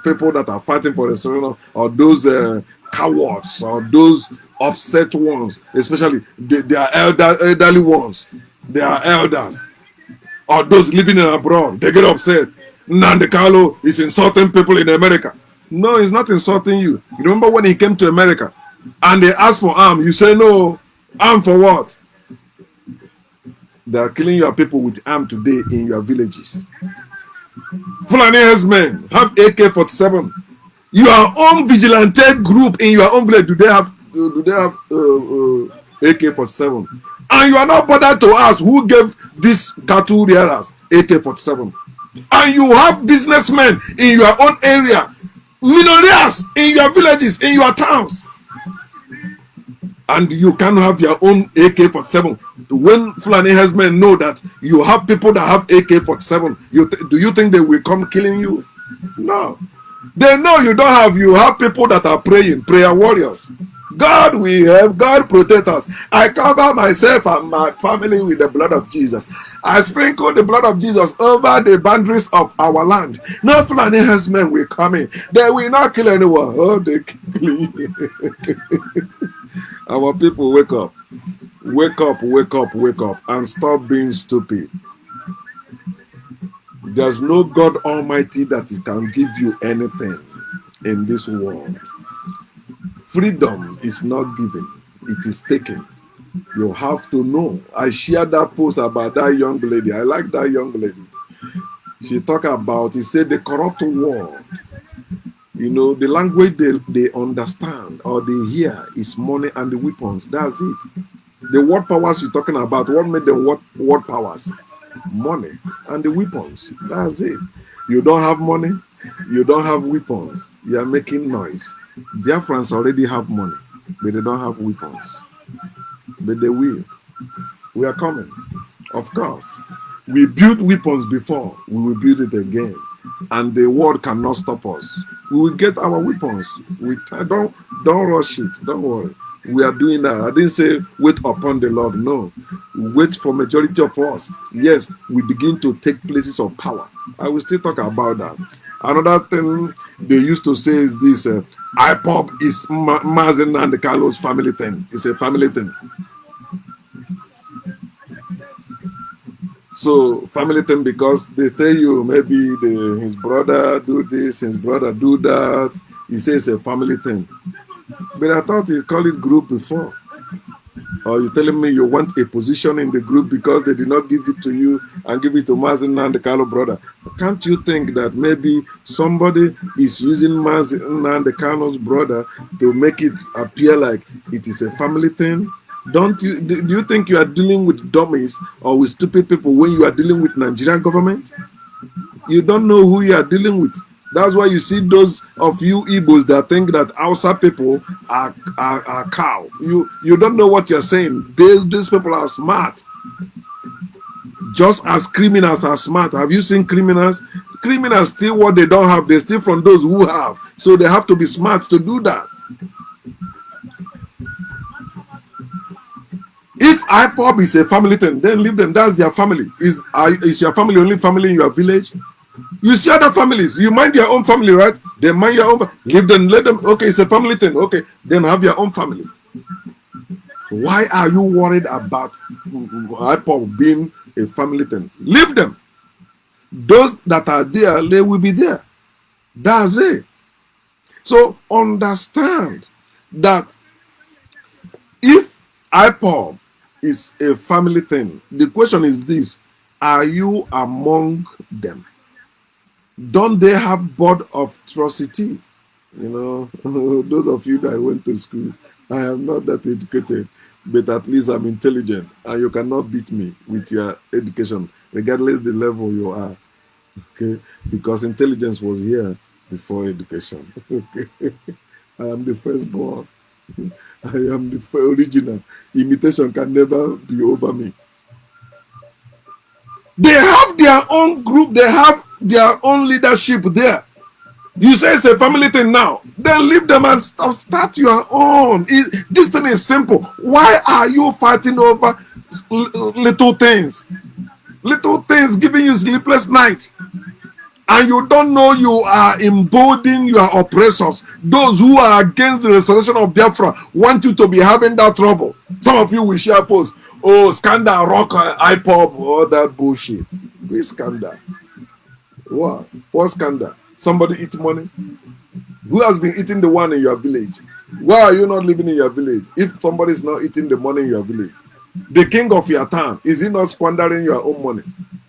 people that are fighting for the surrender, or those cowards, or those upset ones, especially they are elderly ones. They are elders, or those living in abroad. They get upset. Nnamdi is insulting people in America. No, he's not insulting you. You remember when he came to America and they asked for arm? You say no. Arm for what? They are killing your people with arm today in your villages. Fulani herdsmen have AK-47. Your own vigilante group in your own village, do they have AK-47? And you are not bothered to ask who gave these cattle rearers AK-47. And you have businessmen in your own area, millionaires in your villages, in your towns. And you can have your own AK-47. When Fulani herdsmen know that you have people that have AK-47, do you think they will come killing you? No. They know you don't have. You have people that are praying, prayer warriors. God will help. God protect us. I cover myself and my family with the blood of Jesus. I sprinkle the blood of Jesus over the boundaries of our land. No Fulani herdsmen will come in. They will not kill anyone. Oh, they kill. Our people, wake up. Wake up, wake up, wake up, and stop being stupid. There's no God Almighty that can give you anything in this world. Freedom is not given, it is taken. You have to know. I shared that post about that young lady. I like that young lady. She talked about, he said, the corrupt world. You know, the language they understand or they hear is money and the weapons. That's it. The word powers you're talking about, what made them word powers? Money and the weapons. That's it. You don't have money, you don't have weapons, you are making noise. Biafrans already have money, but they don't have weapons. But they will. We are coming. Of course. We built weapons before, we will build it again. And the world cannot stop us. We will get our weapons. Don't rush it. Don't worry. We are doing that. I didn't say wait upon the Lord. No. Wait for majority of us. Yes, we begin to take places of power. I will still talk about that. Another thing they used to say is this: IPOB is Mazen and the Carlos family thing. It's a family thing. So family thing because they tell you maybe his brother do this, his brother do that. He says it's a family thing. But I thought you called it group before. Or you're telling me you want a position in the group because they did not give it to you and give it to Mazen and the Carlo brother. Can't you think that maybe somebody is using Mazen and the Carlo's brother to make it appear like it is a family thing? Do you think you are dealing with dummies or with stupid people when you are dealing with Nigerian government? You don't know who you are dealing with. That's why you see those of you Igbos that think that Hausa people are cow. You don't know what you're saying. These people are smart. Just as criminals are smart. Have you seen criminals? Criminals steal what they don't have. They steal from those who have. So they have to be smart to do that. If IPOB is a family thing, then leave them. That's their family. Is your family only family in your village? You see other families. You mind your own family, right? They mind your own. Leave them. Let them. Okay, it's a family thing. Okay, then have your own family. Why are you worried about IPOB being a family thing? Leave them. Those that are there, they will be there. That's it. So understand that if IPOB is a family thing, the question is this: are you among them? Don't they have board of trustee? You know, those of you that went to school, I am not that educated, but at least I'm intelligent, and you cannot beat me with your education, regardless the level you are. Okay, because intelligence was here before education. Okay, I am the firstborn. I am the original. Imitation can never be over me. They have their own group. They have their own leadership there. You say it's a family thing now. Then leave them and start your own. This thing is simple. Why are you fighting over little things? Little things giving you sleepless nights. And you don't know you are emboldening your oppressors. Those who are against the restoration of Biafra want you to be having that trouble. Some of you will share posts. Oh, scandal, rock, IPOB, all that bullshit. Which scandal? What? What scandal? Somebody eat money? Who has been eating the one in your village? Why are you not living in your village? If somebody is not eating the money in your village, the king of your town, is he not squandering your own money?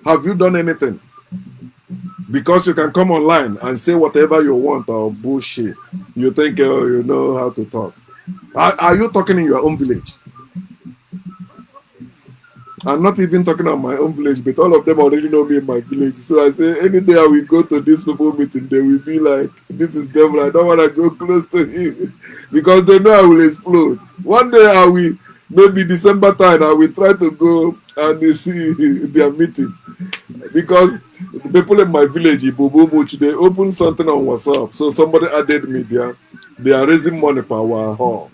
Have you done anything? Because you can come online and say whatever you want or bullshit. You think you know how to talk. Are you talking in your own village? I'm not even talking about my own village, but all of them already know me in my village. So I say, any day I will go to this people meeting, they will be like, this is devil, I don't want to go close to him. Because they know I will explode. One day I will, maybe December time, I will try to go and see their meeting. Because the people in my village, they open something on WhatsApp. So somebody added me there. They are raising money for our hall.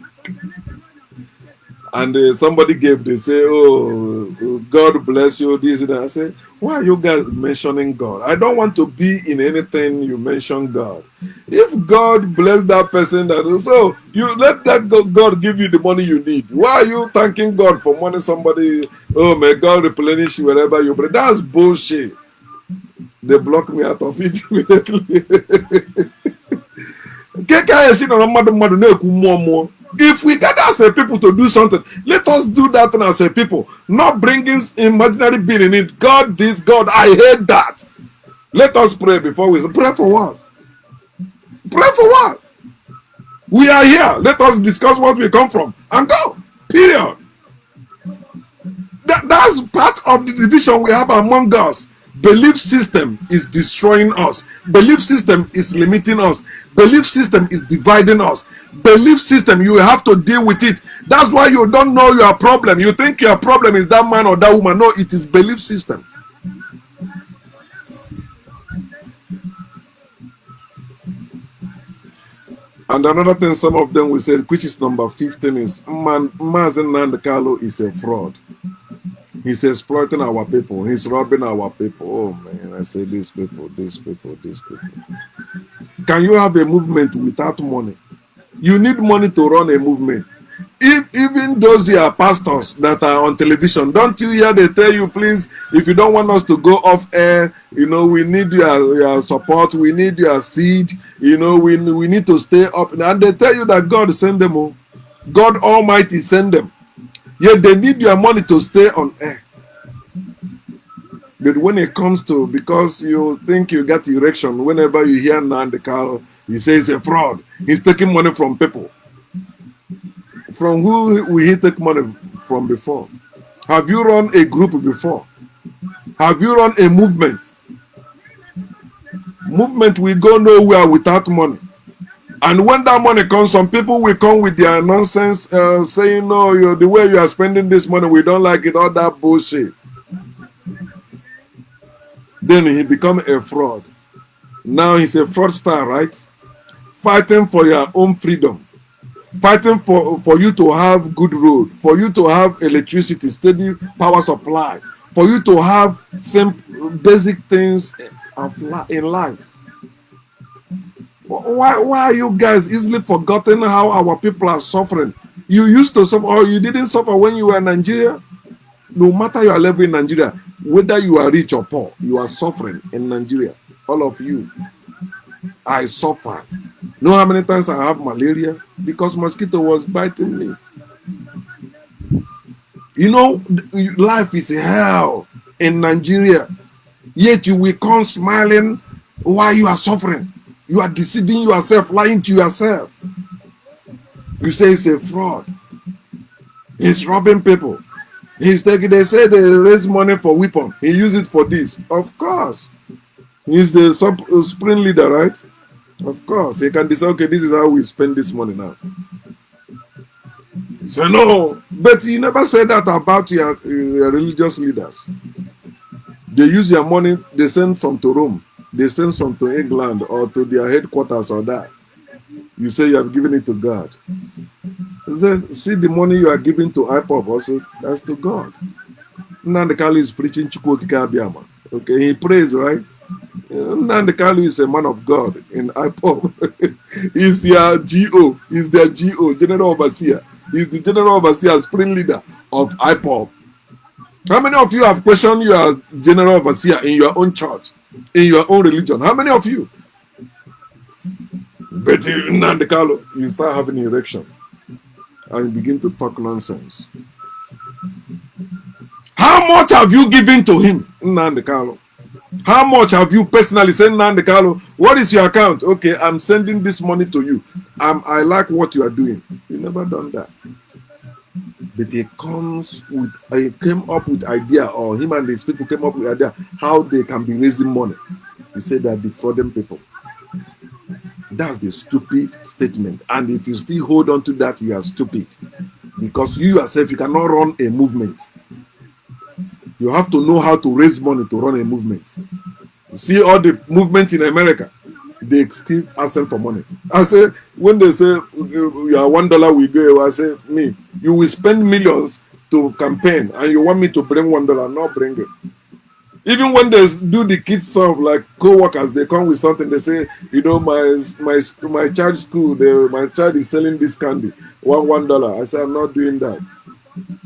And somebody gave, they say, oh, God bless you, this and that. I say, why are you guys mentioning God? I don't want to be in anything you mention God. If God bless that person, so you let that God give you the money you need. Why are you thanking God for money somebody? Oh, may God replenish you wherever you pray. That's bullshit. They block me out of it immediately. If we gather as a people to do something, let us do that thing as a people, not bringing imaginary being in it. God, this, God, I hate that. Let us pray before we pray for what? Pray for what? We are here. Let us discuss what we come from and go. Period. That's part of the division we have among us. Belief system is destroying us. Belief system is limiting us. Belief system is dividing us. Belief system, you have to deal with it. That's why you don't know your problem. You think your problem is that man or that woman. No, it is belief system. And another thing some of them will say, which is number 15, is Mazen Nandekalo is a fraud. He's exploiting our people. He's robbing our people. Oh man, I say these people, these people, these people. Can you have a movement without money? You need money to run a movement. If even those here pastors that are on television, don't you hear they tell you, please, if you don't want us to go off air, you know, we need your support, we need your seed, you know, we need to stay up. And they tell you that God send them all. God Almighty send them. Yet they need your money to stay on air. But when it comes to, because you think you get erection, whenever you hear Nnamdi, he says a fraud. He's taking money from people. From who will he take money from before? Have you run a group before? Have you run a movement? Movement will go nowhere without money. And when that money comes, some people will come with their nonsense, saying, no, the way you are spending this money, we don't like it, all that bullshit. Then he become a fraud. Now he's a fraudster, right? Fighting for your own freedom. Fighting for you to have good road, for you to have electricity, steady power supply, for you to have simple, basic things in life. Why are you guys easily forgotten how our people are suffering? You used to suffer, or you didn't suffer when you were in Nigeria? No matter your level in Nigeria, whether you are rich or poor, you are suffering in Nigeria. All of you. I suffer. Know how many times I have malaria? Because mosquito was biting me. You know, life is hell in Nigeria. Yet you will come smiling while you are suffering. You are deceiving yourself, lying to yourself. You say it's a fraud. He's robbing people. He's taking, they say they raise money for weapon. He use it for this. Of course. He's the spring leader, right? Of course. He can decide, okay, this is how we spend this money now. So no. But he never said that about your religious leaders. They use your money, they send some to Rome. They send some to England or to their headquarters or that. You say you have given it to God. Then see the money you are giving to IPOB also, that's to God. Nnamdi is preaching Chukwokika Abiyama. Okay, he prays, right? Nnamdi is a man of God in IPOB. He's your GO. He's their GO, General Overseer. He's the General Overseer, spring leader of IPOB. How many of you have questioned your General Overseer in your own church, in your own religion? How many of you? But Nnamdi, you start having an erection and you begin to talk nonsense. How much have you given to him, Nnamdi? How much have you personally sent Nnamdi? What is your account? Okay, I'm sending this money to you. I like what you are doing. You never done that. But he came up with idea, or him and his people came up with idea how they can be raising money. You say they're defrauding people. That's the stupid statement. And if you still hold on to that, you are stupid. Because you yourself, you cannot run a movement. You have to know how to raise money to run a movement. You see all the movements in America. they still asking for money. I say, when they say you are $1 we go, I say, me, you will spend millions to campaign and you want me to bring $1, not bring it. Even when they do the kids stuff, like co-workers, they come with something, they say, you know, my child's school, my child is selling this candy, $1. I say, I'm not doing that.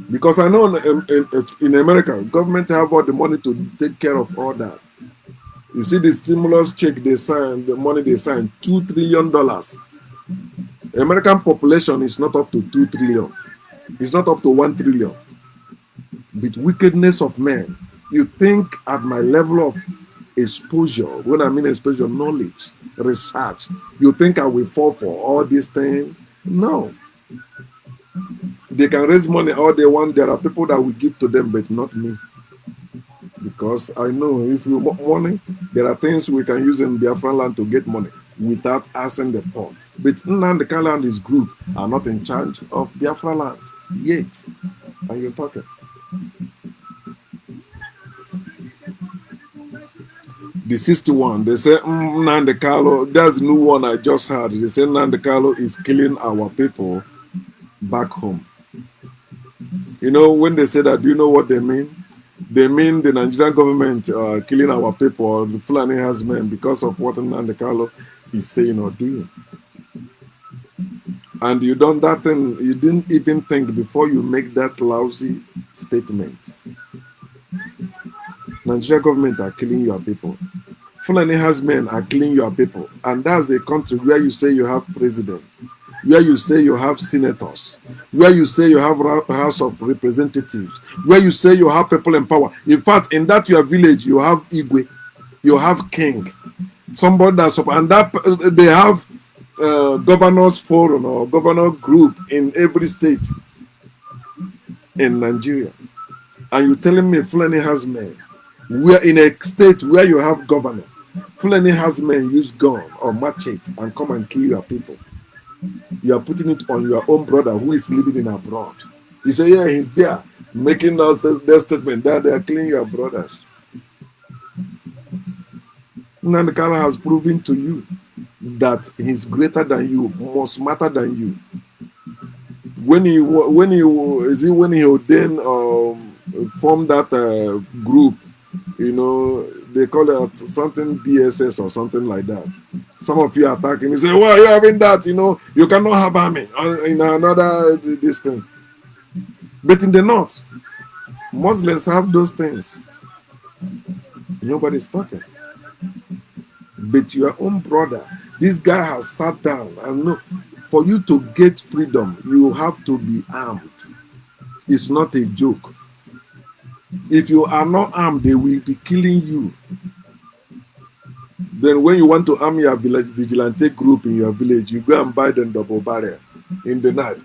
Because I know in America, government have all the money to take care of all that. You see the stimulus check they sign, the money they sign, $2 trillion. American population is not up to 2 trillion. It's not up to 1 trillion. With wickedness of men, you think at my level of exposure, when I mean exposure, knowledge, research, you think I will fall for all these things? No. They can raise money all they want. There are people that will give to them, but not me. Because I know if you want money, there are things we can use in Biafran land to get money without asking the poor. But Nnamdi Kanu and his group are not in charge of Biafra land yet. And you're talking. The 61, they say Nnamdi Kanu, that's the new one I just heard. They say Nnamdi Kanu is killing our people back home. You know, when they say that, do you know what they mean? They mean the Nigerian government killing our people, or the Fulani herdsmen, because of what Nnamdi Kanu is saying or doing. And you done that thing, you didn't even think before you make that lousy statement. Nigerian government are killing your people. Fulani herdsmen are killing your people. And that's a country where you say you have president, where you say you have senators, where you say you have House of Representatives, where you say you have people in power. In fact, in that your village, you have Igwe, you have king, somebody that's up, and that they have governors forum or governor group in every state in Nigeria. And you're telling me Fulani herdsmen, we're in a state where you have governor, Fulani herdsmen use gun or machete and come and kill your people. You are putting it on your own brother who is living in abroad. You say, yeah, he's there making us their statement that they are killing your brothers. Nnamdi Kanu has proven to you that he's greater than you, more smarter than you. When he ordained formed that group, you know, they call it something BSS or something like that. Some of you attack him. You say, why are you having that? You know, you cannot have army in another this thing. But in the north, Muslims have those things. Nobody's talking. But your own brother, this guy has sat down and no, for you to get freedom, you have to be armed. It's not a joke. If you are not armed, they will be killing you. Then when you want to arm your vigilante group in your village, you go and buy them double barrel in the night.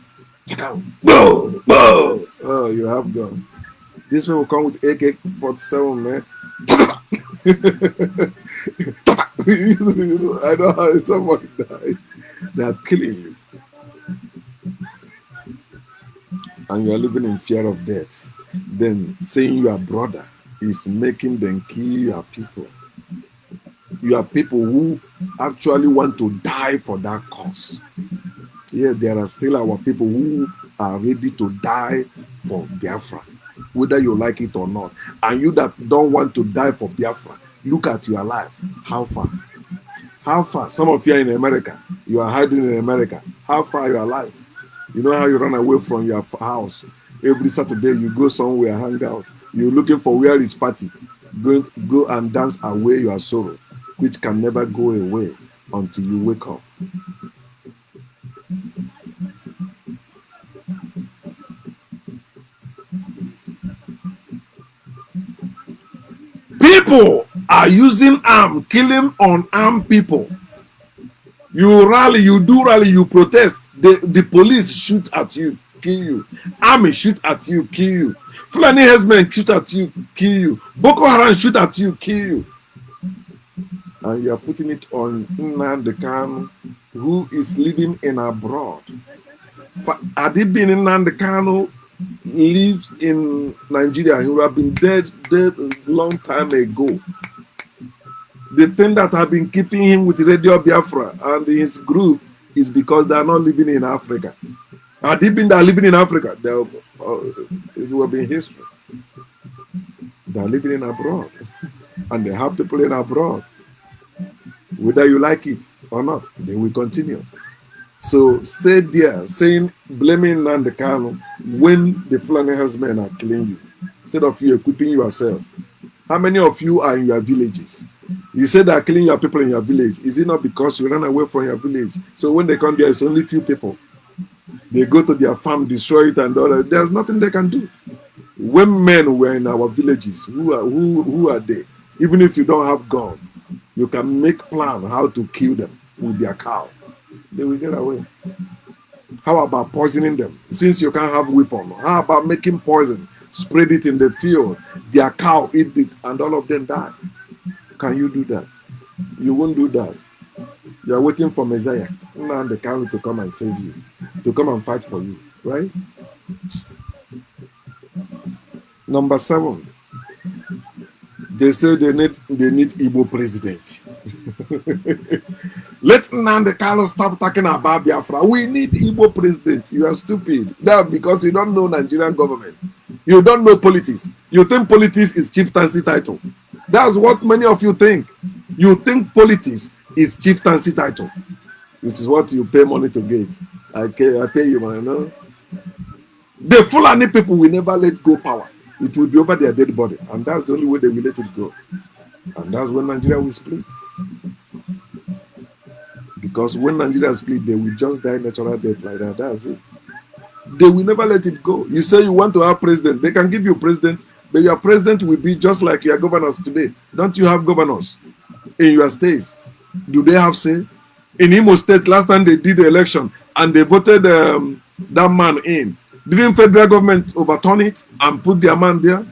Boom, boom. Oh, you have gun. These people come with AK-47, man. I know how somebody died. They are killing you. And you are living in fear of death. Then saying your brother is making them kill your people. You are people who actually want to die for that cause. Yeah, there are still our people who are ready to die for Biafra, whether you like it or not. And you that don't want to die for Biafra, look at your life. How far? How far? Some of you are in America. You are hiding in America. How far your life? You know how you run away from your house. Every Saturday you go somewhere, hang out. You're looking for where is party. Go and dance away your sorrow, which can never go away until you wake up. People are using arm, killing unarmed people. You rally, you do rally, you protest. The police shoot at you, kill you. Army shoot at you, kill you. Fulani herdsmen shoot at you, kill you. Boko Haram shoot at you, kill you. And you are putting it on Nnamdi Kanu, who is living in abroad. Had he been in Nnamdi Kanu, lives in Nigeria, he would have been dead a long time ago. The thing that have been keeping him with Radio Biafra and his group is because they are not living in Africa. Had they been there living in Africa, it would have been history. They are living in abroad. And they have people in abroad. Whether you like it or not, they will continue. So stay there, blaming Nnamdi Kanu when the Fulani herdsmen are killing you, instead of you equipping yourself. How many of you are in your villages? You say they are killing your people in your village. Is it not because you ran away from your village? So when they come there, it's only few people. They go to their farm, destroy it, and all that. There's nothing they can do. When men were in our villages, who are they? Even if you don't have gun, you can make plan how to kill them with their cow. They will get away. How about poisoning them? Since you can't have weapon, how about making poison, spread it in the field, their cow eat it, and all of them die? Can you do that? You won't do that. You are waiting for Messiah, Nnamdi Kanu, to come and save you, to come and fight for you, right? Number 7, they say they need Igbo president. Let Nnamdi Kanu stop talking about Biafra. We need Igbo president. You are stupid. That's because you don't know Nigerian government. You don't know politics. You think politics is chieftaincy title. That's what many of you think. You think politics is chieftaincy title. This is what you pay money to get. I pay you money, no? The Fulani people will never let go power. It will be over their dead body. And that's the only way they will let it go. And that's when Nigeria will split. Because when Nigeria split, they will just die natural death like that. That's it. They will never let it go. You say you want to have president. They can give you president, but your president will be just like your governors today. Don't you have governors in your states? Do they have say? In Imo State, last time they did the election and they voted that man in. Didn't federal government overturn it and put their man there?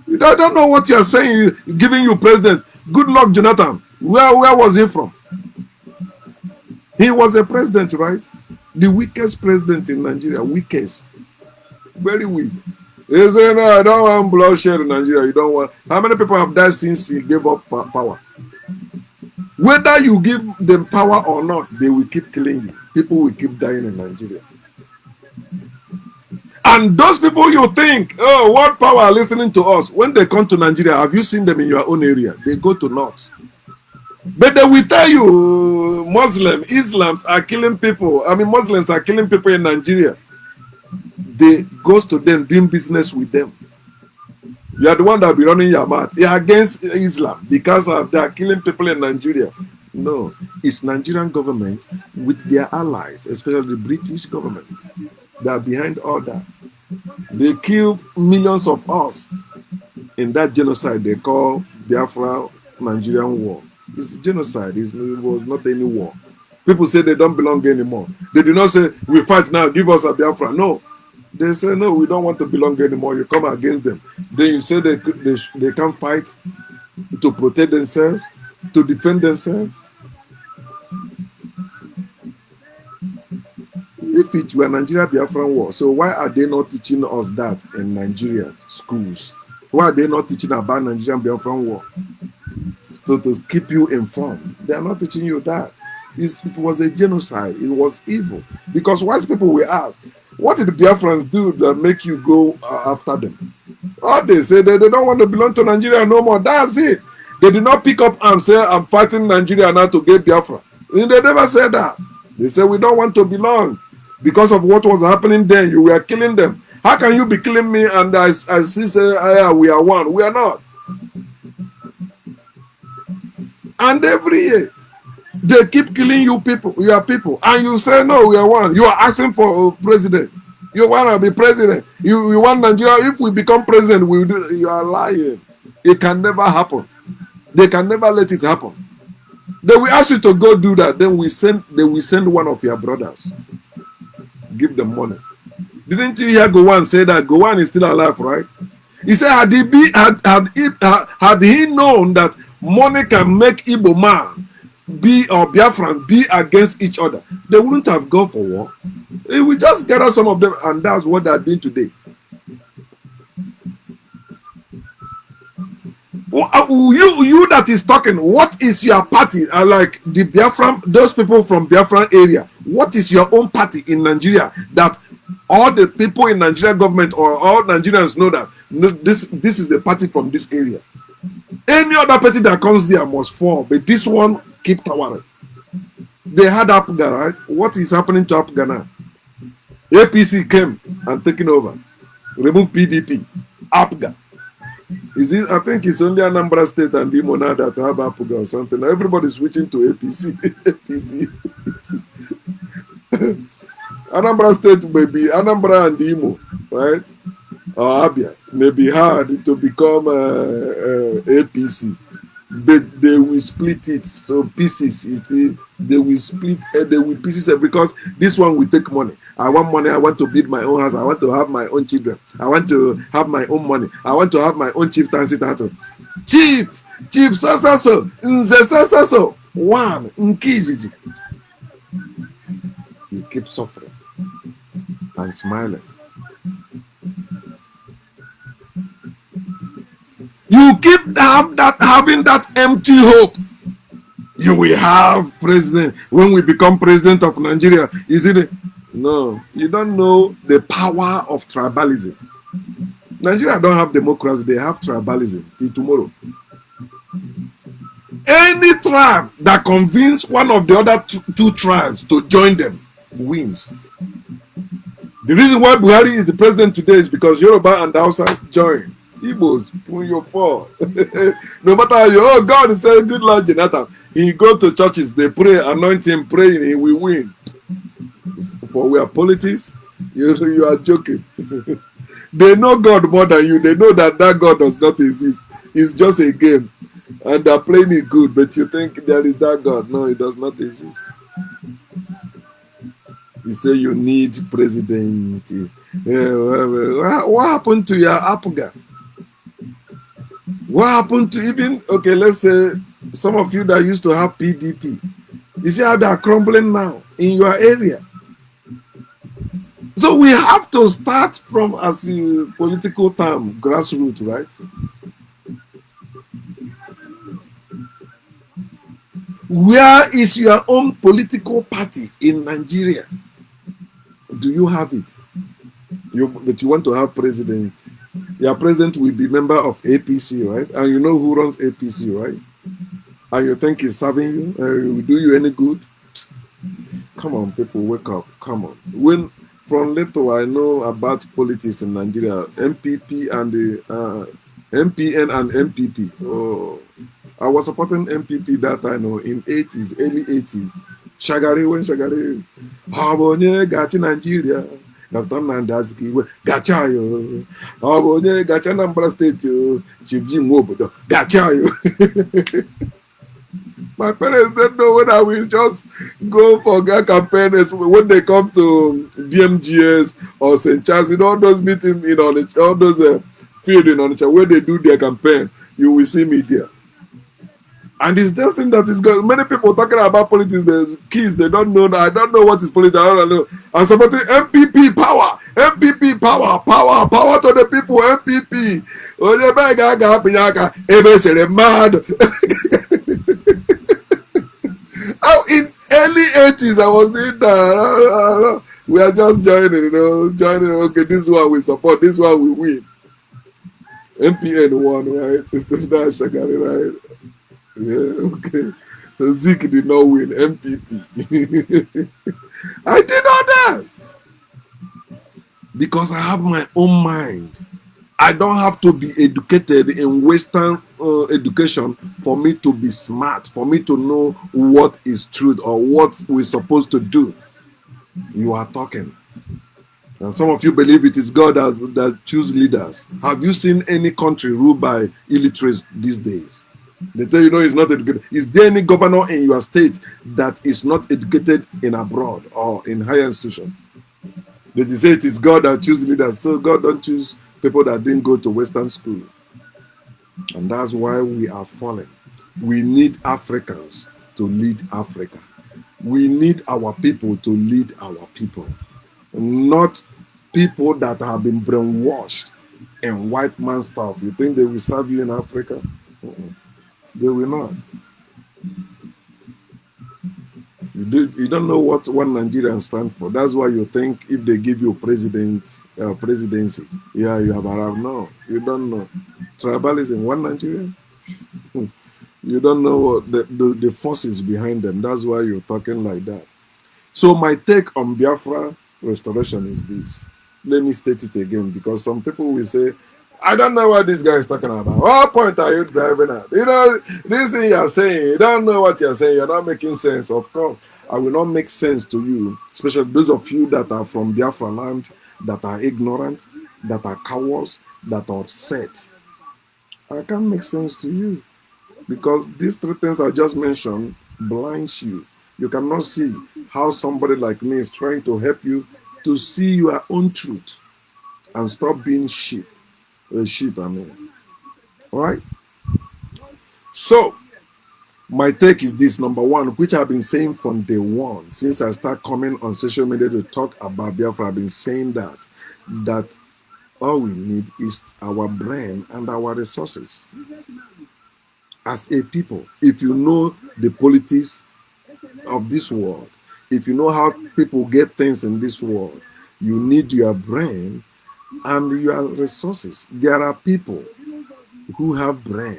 I don't know what you're saying, giving you president. Good luck, Jonathan. Where was he from? He was a president, right? The weakest president in Nigeria. Weakest. Very weak. They say, no, I don't want bloodshed in Nigeria. You don't want. How many people have died since he gave up power? Whether you give them power or not, they will keep killing you. People will keep dying in Nigeria. And those people you think, oh, what power are listening to us? When they come to Nigeria, have you seen them in your own area? They go to North. But they will tell you Muslims are killing people. I mean, Muslims are killing people in Nigeria. They goes to them, doing business with them. You are the one that will be running your mouth. They are against Islam because they are killing people in Nigeria. No, it's Nigerian government with their allies, especially the British government. They are behind all that. They kill millions of us in that genocide they call Biafra Nigerian war. It's genocide. It was not any war. People say they don't belong anymore. They do not say, we fight now, give us a Biafra. No. They say, no, we don't want to belong anymore. You come against them. Then you say they can't fight to protect themselves, to defend themselves. If it were Nigeria Biafran war, so why are they not teaching us that in Nigeria schools? Why are they not teaching about Nigerian Biafran war? So to keep you informed. They are not teaching you that. It was a genocide. It was evil. Because white people will ask, what did the Biafrans do that make you go after them? Or they say they don't want to belong to Nigeria no more. That's it. They did not pick up and say, I'm fighting Nigeria now to get Biafra. And they never said that. They said, we don't want to belong. Because of what was happening then, you were killing them. How can you be killing me and I see say, we are one? We are not. And every year, they keep killing you people, your people. And you say, no, we are one. You are asking for a president. You want to be president. You want Nigeria. If we become president, we will do. You are lying. It can never happen. They can never let it happen. They will ask you to go do that. Then they will send one of your brothers. Give them money. Didn't you hear Gowon say that Gowon is still alive, right? He said, had he known that money can make Igbo man or Biafran be against each other, they wouldn't have gone for war. He will just gather some of them, and that's what they are doing today. You that is talking, what is your party? Like the Biafran, those people from Biafran area, what is your own party in Nigeria that all the people in Nigeria government or all Nigerians know that this is the party from this area? Any other party that comes there must fall, but this one keep towering. They had Apga, right? What is happening to Apga now? APC came and taken over, remove PDP, Apga. Is it? I think it's only Anambra State and Imo now that have Apga or something. Everybody's switching to APC. APC. Anambra State may be Anambra and Imo, right? Or Abia may be hard to become APC, but they will split it. So pieces is they will split. They will pieces it because this one will take money. I want money. I want to build my own house. I want to have my own children. I want to have my own money. I want to have my own chieftaincy title. Chief, so. One, Nkijiji. You keep suffering and smiling. You keep having that empty hope. You will have president when we become president of Nigeria. Is it? No, you don't know the power of tribalism. Nigeria don't have democracy, they have tribalism till tomorrow. Any tribe that convince one of the other two tribes to join them wins. The reason why Buhari is the president today is because Yoruba and Hausa join. Igbos, pull your fall. No matter how you, God is saying, good Lord Jonathan. He go to churches, they pray, anoint him, praying, he will win. For we are politics, you are joking. They know God more than you. They know that God does not exist. It's just a game. And they're playing it good, but you think there is that God. No, it does not exist. You say you need president. What happened to your Apga? What happened to even, okay, let's say some of you that used to have PDP. You see how they are crumbling now in your area. So we have to start from, as a political term, grassroots, right? Where is your own political party in Nigeria? Do you have it? But you want to have president. Your president will be member of APC, right? And you know who runs APC, right? And you think he's serving you? Will do you any good? Come on, people, wake up. Come on. When from little I know about politics in Nigeria, MPP and the MPN and MPP. Oh, I was supporting MPP that I know in 80s, early 80s. Shagari, when Shagari, Habonye Gachi Nigeria, Dr. Nnamdi Gachayo, Habonye Gacha Anambra State, Chief Jim Wobodo, Gachayo. My parents don't know when I will just go for their campaigns when they come to DMGS or St. Charles, in all those meetings in Onitsha, all those fields in Onitsha where they do their campaign, you will see me there. And it's this thing that is good. Many people talking about politics, the kids, they don't know. I don't know what is politics. I don't know. I'm supporting MPP power. MPP power. Power to the people. MPP. Mad. Oh, in early 80s, I was in there. We are just joining, joining. Okay, this one we support. This one we win. MPN won, right? That's Shagari, right? Yeah, okay. So Zeke did not win MPP. I did not that because I have my own mind. I don't have to be educated in Western education for me to be smart, for me to know what is truth or what we're supposed to do. You are talking. And some of you believe it is God that choose leaders. Have you seen any country ruled by illiterates these days? They tell you, no, it's not educated. Is there any governor in your state that is not educated in abroad or in higher institution? They say it is God that chooses leaders. So God don't choose people that didn't go to Western school. And that's why we are falling. We need Africans to lead Africa. We need our people to lead our people. Not people that have been brainwashed in white man stuff. You think they will serve you in Africa? They will not. You don't know what one Nigerian stands for. That's why you think if they give you presidency, yeah, you have arrived. No, you don't know. Tribalism, one Nigerian. You don't know what the forces behind them. That's why you're talking like that. So my take on Biafra restoration is this. Let me state it again because some people will say, I don't know what this guy is talking about. What point are you driving at? You know, this thing you're saying, you don't know what you're saying. You're not making sense. Of course, I will not make sense to you, especially those of you that are from Biafra land, that are ignorant, that are cowards, that are upset. I can't make sense to you because these three things I just mentioned blinds you. You cannot see how somebody like me is trying to help you to see your own truth and stop being sheep. Sheep, I mean. All right? So, my take is this number one, which I've been saying from day one, since I start coming on social media to talk about Biafra, I've been saying that all we need is our brain and our resources. As a people, if you know the politics of this world, if you know how people get things in this world, you need your brain and your resources. There are people who have brain.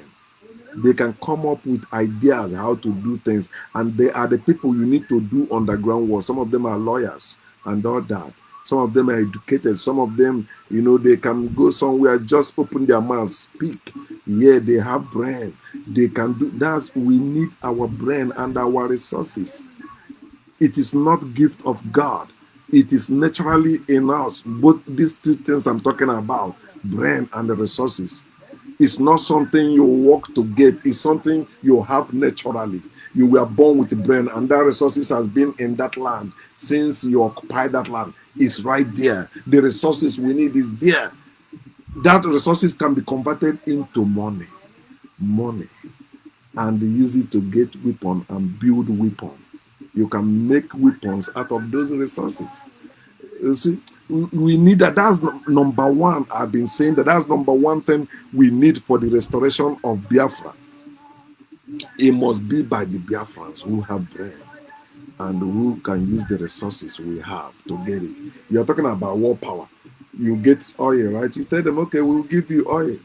They can come up with ideas how to do things, and they are the people you need to do underground work. Some of them are lawyers and all that. Some of them are educated. Some of them, they can go somewhere, just open their mouth, speak. Yeah, they have brain. They can do that. We need our brain and our resources. It is not gift of God. It is naturally in us. Both these two things I'm talking about, brain and the resources. It's not something you work to get. It's something you have naturally. You were born with a brain, and that resources has been in that land since you occupied that land. It's right there. The resources we need is there. That resources can be converted into money, and use it to get weapon and build weapon. You can make weapons out of those resources. You see, we need that. That's number one. I've been saying that's number one thing we need for the restoration of Biafra. It must be by the Biafrans who have brain and who can use the resources we have to get it. You're talking about war power. You get oil, right? You tell them, okay, we'll give you oil.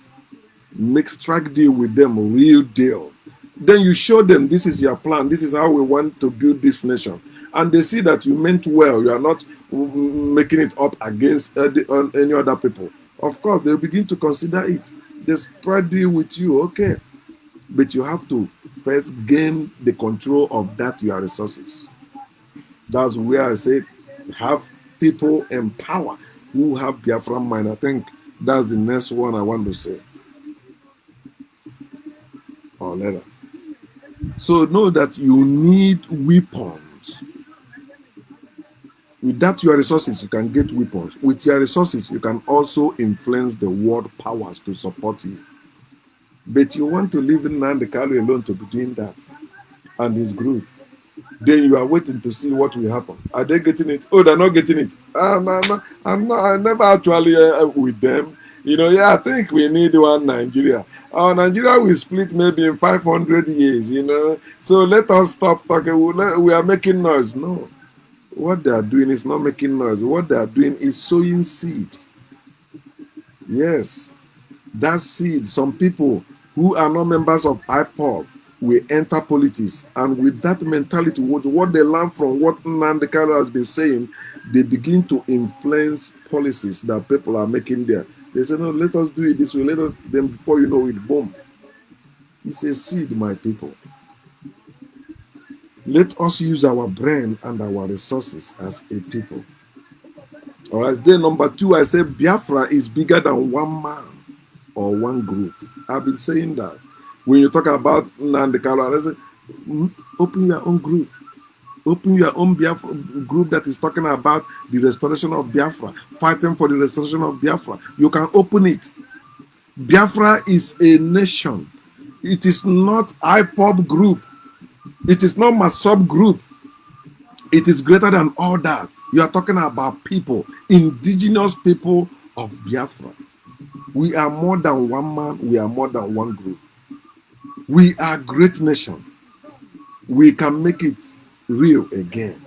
Make strike deal with them, real deal. Then you show them this is your plan. This is how we want to build this nation. And they see that you meant well. You are not making it up against any other people. Of course, they'll begin to consider it. They strike deal with you, okay. But you have to first gain the control of that your resources. That's where I say have people in power who have Biafran mind. I think that's the next one I want to say. Or later. So know that you need weapons. With that your resources, you can get weapons. With your resources, you can also influence the world powers to support you. But you want to leave Nnamdi Kanu alone to be doing that and his group. Then you are waiting to see what will happen. Are they getting it? Oh, they're not getting it. I'm never actually with them. I think we need one Nigeria. Nigeria will split maybe in 500 years, So let us stop talking. We are making noise. No. What they are doing is not making noise. What they are doing is sowing seed. Yes. That seed, some people who are not members of IPOB will enter politics. And with that mentality, what they learn from what Nnamdi Kanu has been saying, they begin to influence policies that people are making there. They say, no, let us do it this way. Then before you know it, boom. It's a seed, my people. Let us use our brain and our resources as a people. All right, then number two, I said Biafra is bigger than one man or one group. I've been saying that. When you talk about Nnamdi Kanu, I say, open your own group. Open your own Biafra group that is talking about the restoration of Biafra, fighting for the restoration of Biafra. You can open it. Biafra is a nation. It is not IPOB group. It is not my subgroup. It is greater than all that. You are talking about people, indigenous people of Biafra. We are more than one man. We are more than one group. We are a great nation. We can make it real again.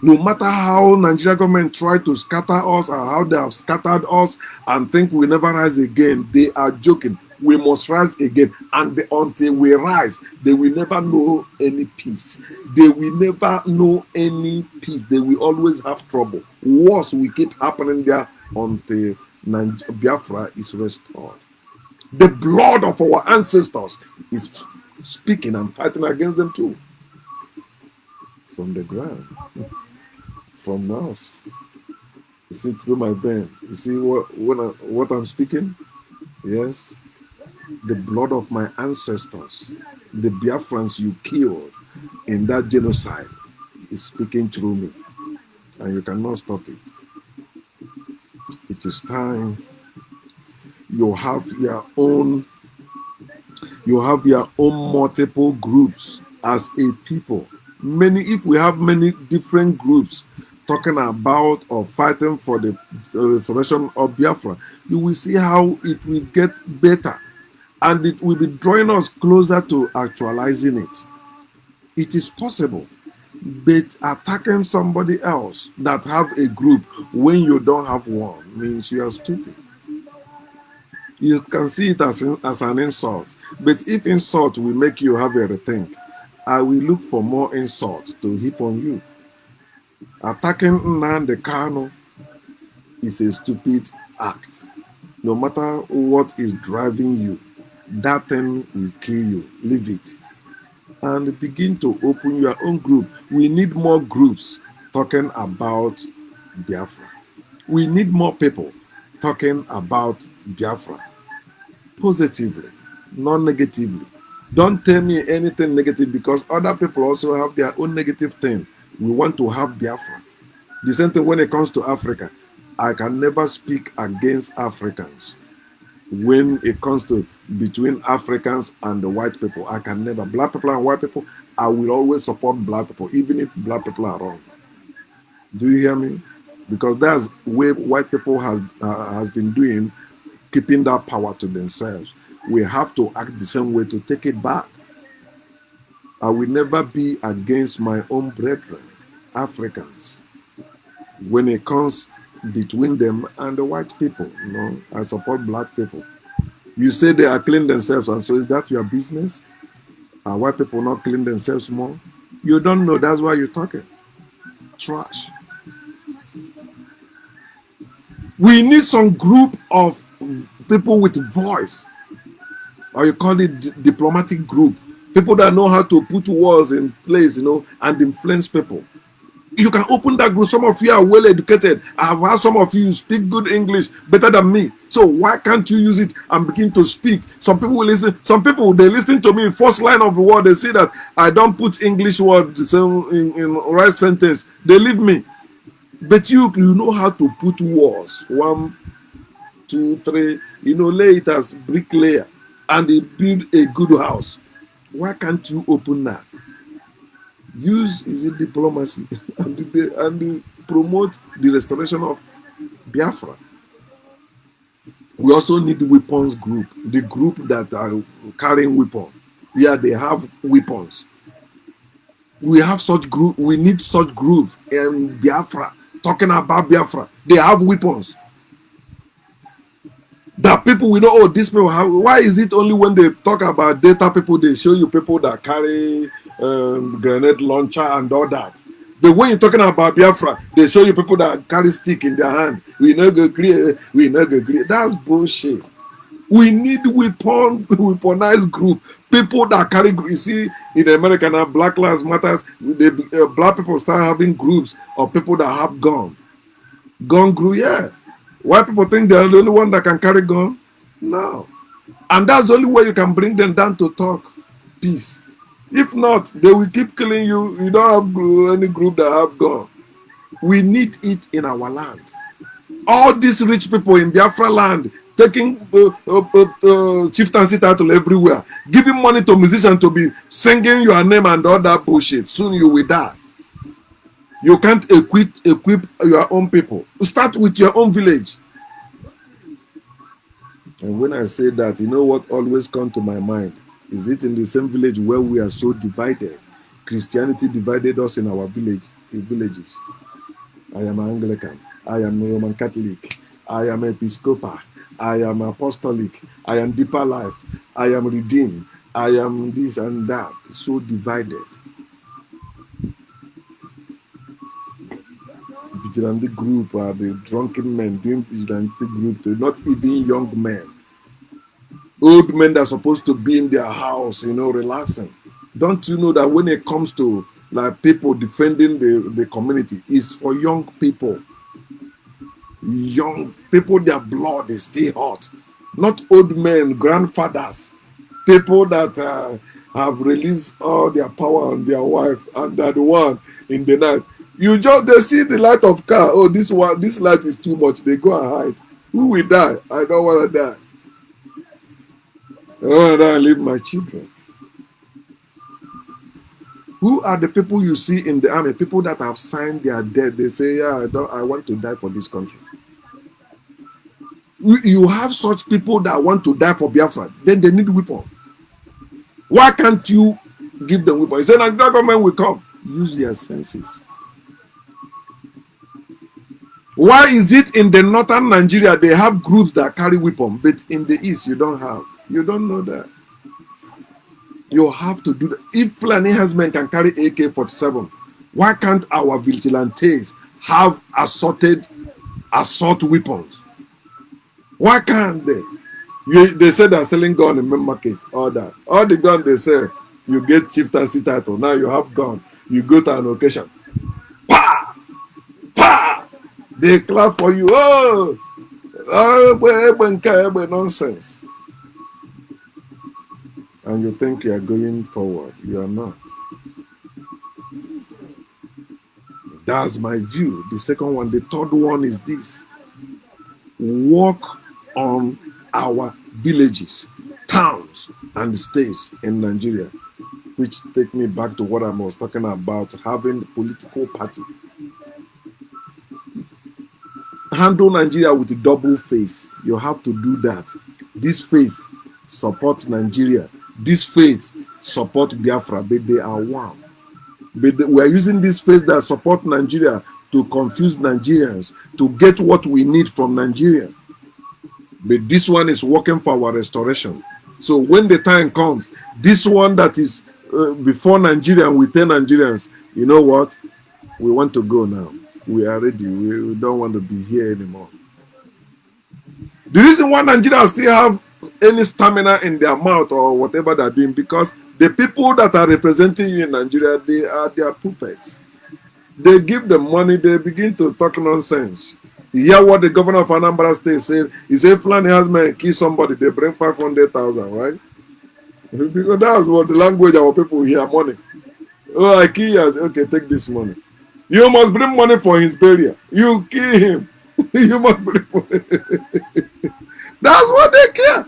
No matter how Nigeria government try to scatter us or how they have scattered us and think we never rise again, they are joking. We must rise again. And until we rise, they will never know any peace. They will never know any peace. They will always have trouble. Wars will keep happening there until Biafra is restored. The blood of our ancestors is speaking and fighting against them too. From the ground. From us. You see through my pen. You see what I'm speaking? Yes. The blood of my ancestors, the Biafrans you killed in that genocide, is speaking through me. And you cannot stop it. It is time you have your own multiple groups as a people. If we have many different groups talking about or fighting for the restoration of Biafra, you will see how it will get better and it will be drawing us closer to actualizing it. It is possible, but attacking somebody else that have a group when you don't have one means you are stupid. You can see it as an insult, but if insult will make you have a rethink, I will look for more insult to heap on you. Attacking Nnamdi Kanu is a stupid act. No matter what is driving you, that thing will kill you. Leave it. And begin to open your own group. We need more groups talking about Biafra. We need more people talking about Biafra. Positively, not negatively. Don't tell me anything negative because other people also have their own negative thing. We want to have Biafra. The same thing when it comes to Africa. I can never speak against Africans. When it comes to between Africans and the white people, I can never. Black people and white people, I will always support black people, even if black people are wrong. Do you hear me? Because that's where white people has been doing, keeping that power to themselves. We have to act the same way to take it back. I will never be against my own brethren, Africans, when it comes between them and the white people. I support black people. You say they are clean themselves, and so is that your business? Are white people not clean themselves more? You don't know, that's why you're talking. Trash. We need some group of people with voice, or you call it diplomatic group. People that know how to put words in place, and influence people. You can open that group. Some of you are well educated. I've heard some of you speak good English better than me. So why can't you use it and begin to speak? Some people will listen. Some people, they listen to me. First line of the word, they see that I don't put English word in right sentence. They leave me. But you know how to put words. 1, 2, 3. Lay it as bricklayer and they build a good house. Why can't you open that? Use diplomacy and promote the restoration of Biafra. We also need the weapons group, the group that are carrying weapons. Yeah, they have weapons. We have such group. We need such groups in Biafra talking about Biafra. They have weapons. That people we know. Oh, these people have. Why is it only when they talk about data people they show you people that carry grenade launcher and all that? But when you're talking about Biafra, they show you people that carry stick in their hand. We not go clear. We not go clear. That's bullshit. We need weaponized group. People that carry. You see, in America now, Black Lives Matters. Black people start having groups of people that have gun. Gun group, yeah. Why people think they're the only one that can carry gun? No. And that's the only way you can bring them down to talk peace. If not, they will keep killing you. You don't have any group that have gun. We need it in our land. All these rich people in Biafra land taking chieftaincy title everywhere, giving money to musicians to be singing your name and all that bullshit. Soon you will die. You can't equip your own people. Start with your own village. And when I say that, you know what always comes to my mind? Is it in the same village where we are so divided? Christianity divided us in our villages. I am Anglican. I am Roman Catholic. I am Episcopal. I am Apostolic. I am Deeper Life. I am Redeemed. I am this and that. So divided. Vigilante group are the drunken men doing vigilante group, to not even young men. Old men that are supposed to be in their house, relaxing. Don't you know that when it comes to like people defending the community, it's for young people. Young people, their blood is still hot. Not old men, grandfathers, people that have released all their power on their wife and that one in the night. They see the light of car. Oh, this light is too much. They go and hide. Who will die? I don't want to die. I want to die and leave my children. Who are the people you see in the army? People that have signed their death. They say, yeah, I want to die for this country. You have such people that want to die for Biafra. Then they need weapons. Why can't you give them weapons? You say, the government will come. Use their senses. Why is it in the northern Nigeria they have groups that carry weapons, but in the east you don't have? You don't know that. You have to do that. If Fulani herdsmen can carry AK-47, why can't our vigilantes have assault weapons? Why can't they? They say they're selling gun in main market, all that. All the gun they sell, you get chieftaincy title. Now you have gun. You go to an occasion. Pa! Pa! They clap for you. Oh, nonsense. And you think you are going forward. You are not. That's my view. The second one. The third one is this. Work on our villages, towns, and states in Nigeria, which take me back to what I was talking about, having political party. Handle Nigeria with a double face. You have to do that. This face support Nigeria. This face support Biafra, but they are one. But we are using this face that support Nigeria to confuse Nigerians, to get what we need from Nigeria. But this one is working for our restoration. So when the time comes, this one that is before Nigeria, we tell Nigerians, you know what? We want to go now. We are ready. We don't want to be here anymore. The reason why Nigerians still have any stamina in their mouth or whatever they're doing, because the people that are representing you in Nigeria, they are their puppets. They give them money, they begin to talk nonsense. You hear what the governor of Anambra State said? He said, Fulani herdsmen kill somebody, they bring 500,000, right? Because that's what the language our people hear, money. Oh, I kill you. Okay, take this money. You must bring money for his burial. You kill him. You must bring money. That's what they care.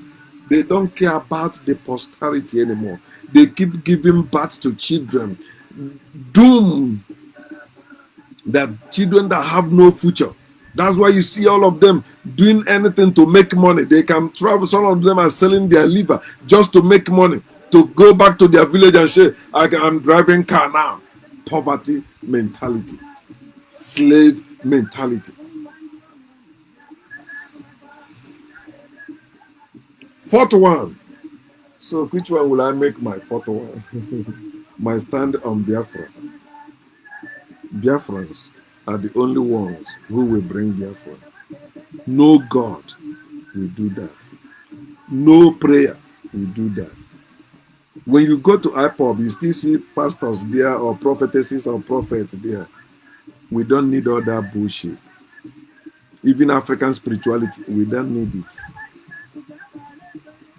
They don't care about the posterity anymore. They keep giving birth to children. Doomed. That children that have no future. That's why you see all of them doing anything to make money. They can travel. Some of them are selling their liver just to make money, to go back to their village and say, I'm driving car now. Poverty mentality. Slave mentality. Fourth one. So which one will I make my fourth one? My stand on Biafra. Biafrans are the only ones who will bring Biafra. No God will do that. No prayer will do that. When you go to IPOB, you still see pastors there or prophetesses or prophets there. We don't need all that bullshit. Even African spirituality, we don't need it.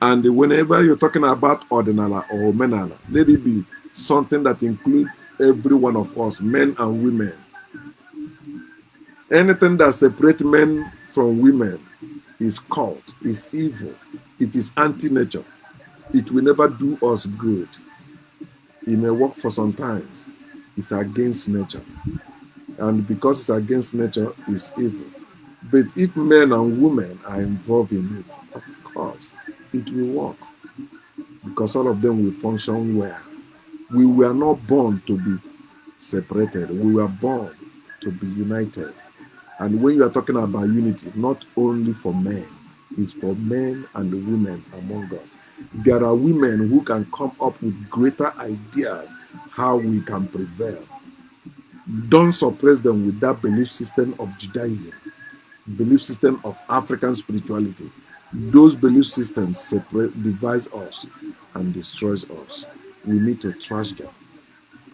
And whenever you're talking about ordinala or menala, let it be something that includes every one of us, men and women. Anything that separates men from women is cult, is evil. It is anti-nature. It will never do us good. It may work for some times. It's against nature. And because it's against nature, it's evil. But if men and women are involved in it, of course, it will work. because all of them will function well. We were not born to be separated. We were born to be united. And when you are talking about unity, not only for men, it's for men and women among us. There are women who can come up with greater ideas how we can prevail. Don't suppress them with that belief system of Judaism, belief system of African spirituality. Those belief systems separate, divides us, and destroys us. We need to trash them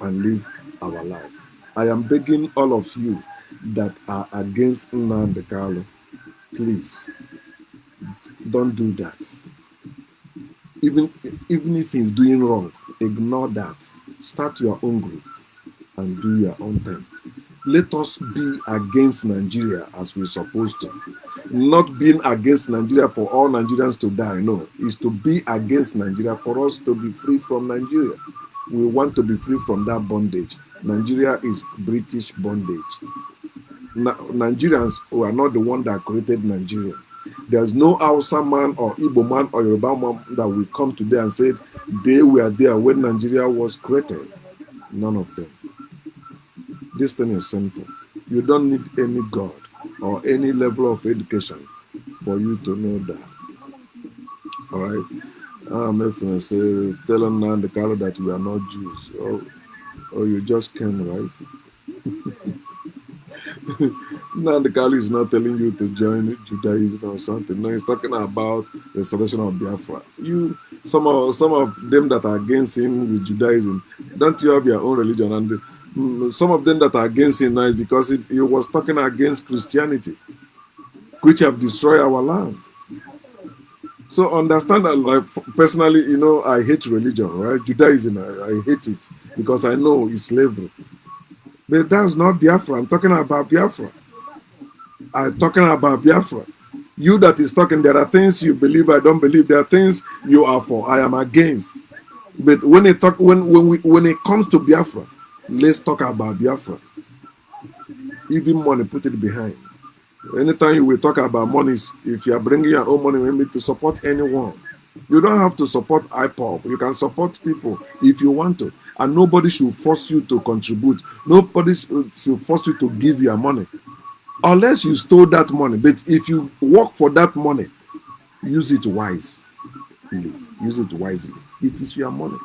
and live our life. I am begging all of you that are against Nnamdi, please don't do that. Even if he's doing wrong, ignore that. Start your own group and do your own thing. Let us be against Nigeria as we're supposed to. Not being against Nigeria for all Nigerians to die, no. It's to be against Nigeria for us to be free from Nigeria. We want to be free from that bondage. Nigeria is British bondage. Nigerians were not the one that created Nigeria. There's no Hausa man or Igbo man or Yoruba man that will come today and say they were there when Nigeria was created. None of them. This thing is simple. You don't need any God or any level of education for you to know that. All right? My friend say, tell them now the color that we are not Jews. Or you just came, right? Now the Kali is not telling you to join Judaism or something. No, he's talking about the restoration of Biafra. Some of them that are against him with Judaism, don't you have your own religion? And some of them that are against him now is because he was talking against Christianity, which have destroyed our land. So understand that, like, personally, I hate religion, right? Judaism, I hate it because I know it's slavery. But that's not Biafra. I'm talking about Biafra. I'm talking about Biafra. You that is talking, there are things you believe, I don't believe. There are things you are for, I am against. But when it comes to Biafra, let's talk about Biafra. Even money, put it behind. Anytime you will talk about money, if you are bringing your own money, maybe to support anyone. You don't have to support IPOP. You can support people if you want to. And nobody should force you to contribute. Nobody should force you to give your money. Unless you stole that money. But if you work for that money, use it wisely. Use it wisely. It is your money.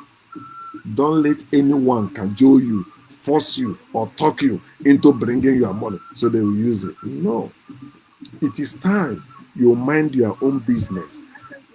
Don't let anyone cajole you, force you, or talk you into bringing your money so they will use it. No. It is time you mind your own business.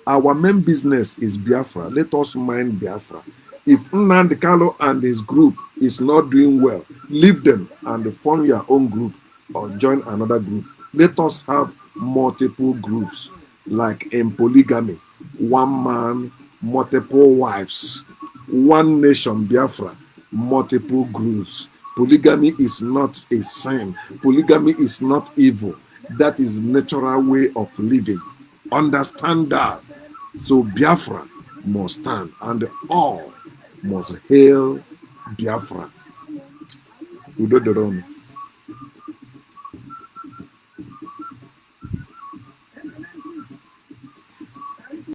Our main business is Biafra. Let us mind Biafra. If Nnamdi and his group is not doing well, leave them and form your own group or join another group. Let us have multiple groups, like in polygamy. One man, multiple wives. One nation, Biafra, multiple groups. Polygamy is not a sin. Polygamy is not evil. That is natural way of living. Understand that. So Biafra must stand, and all must hail Biafra. Udo Doron.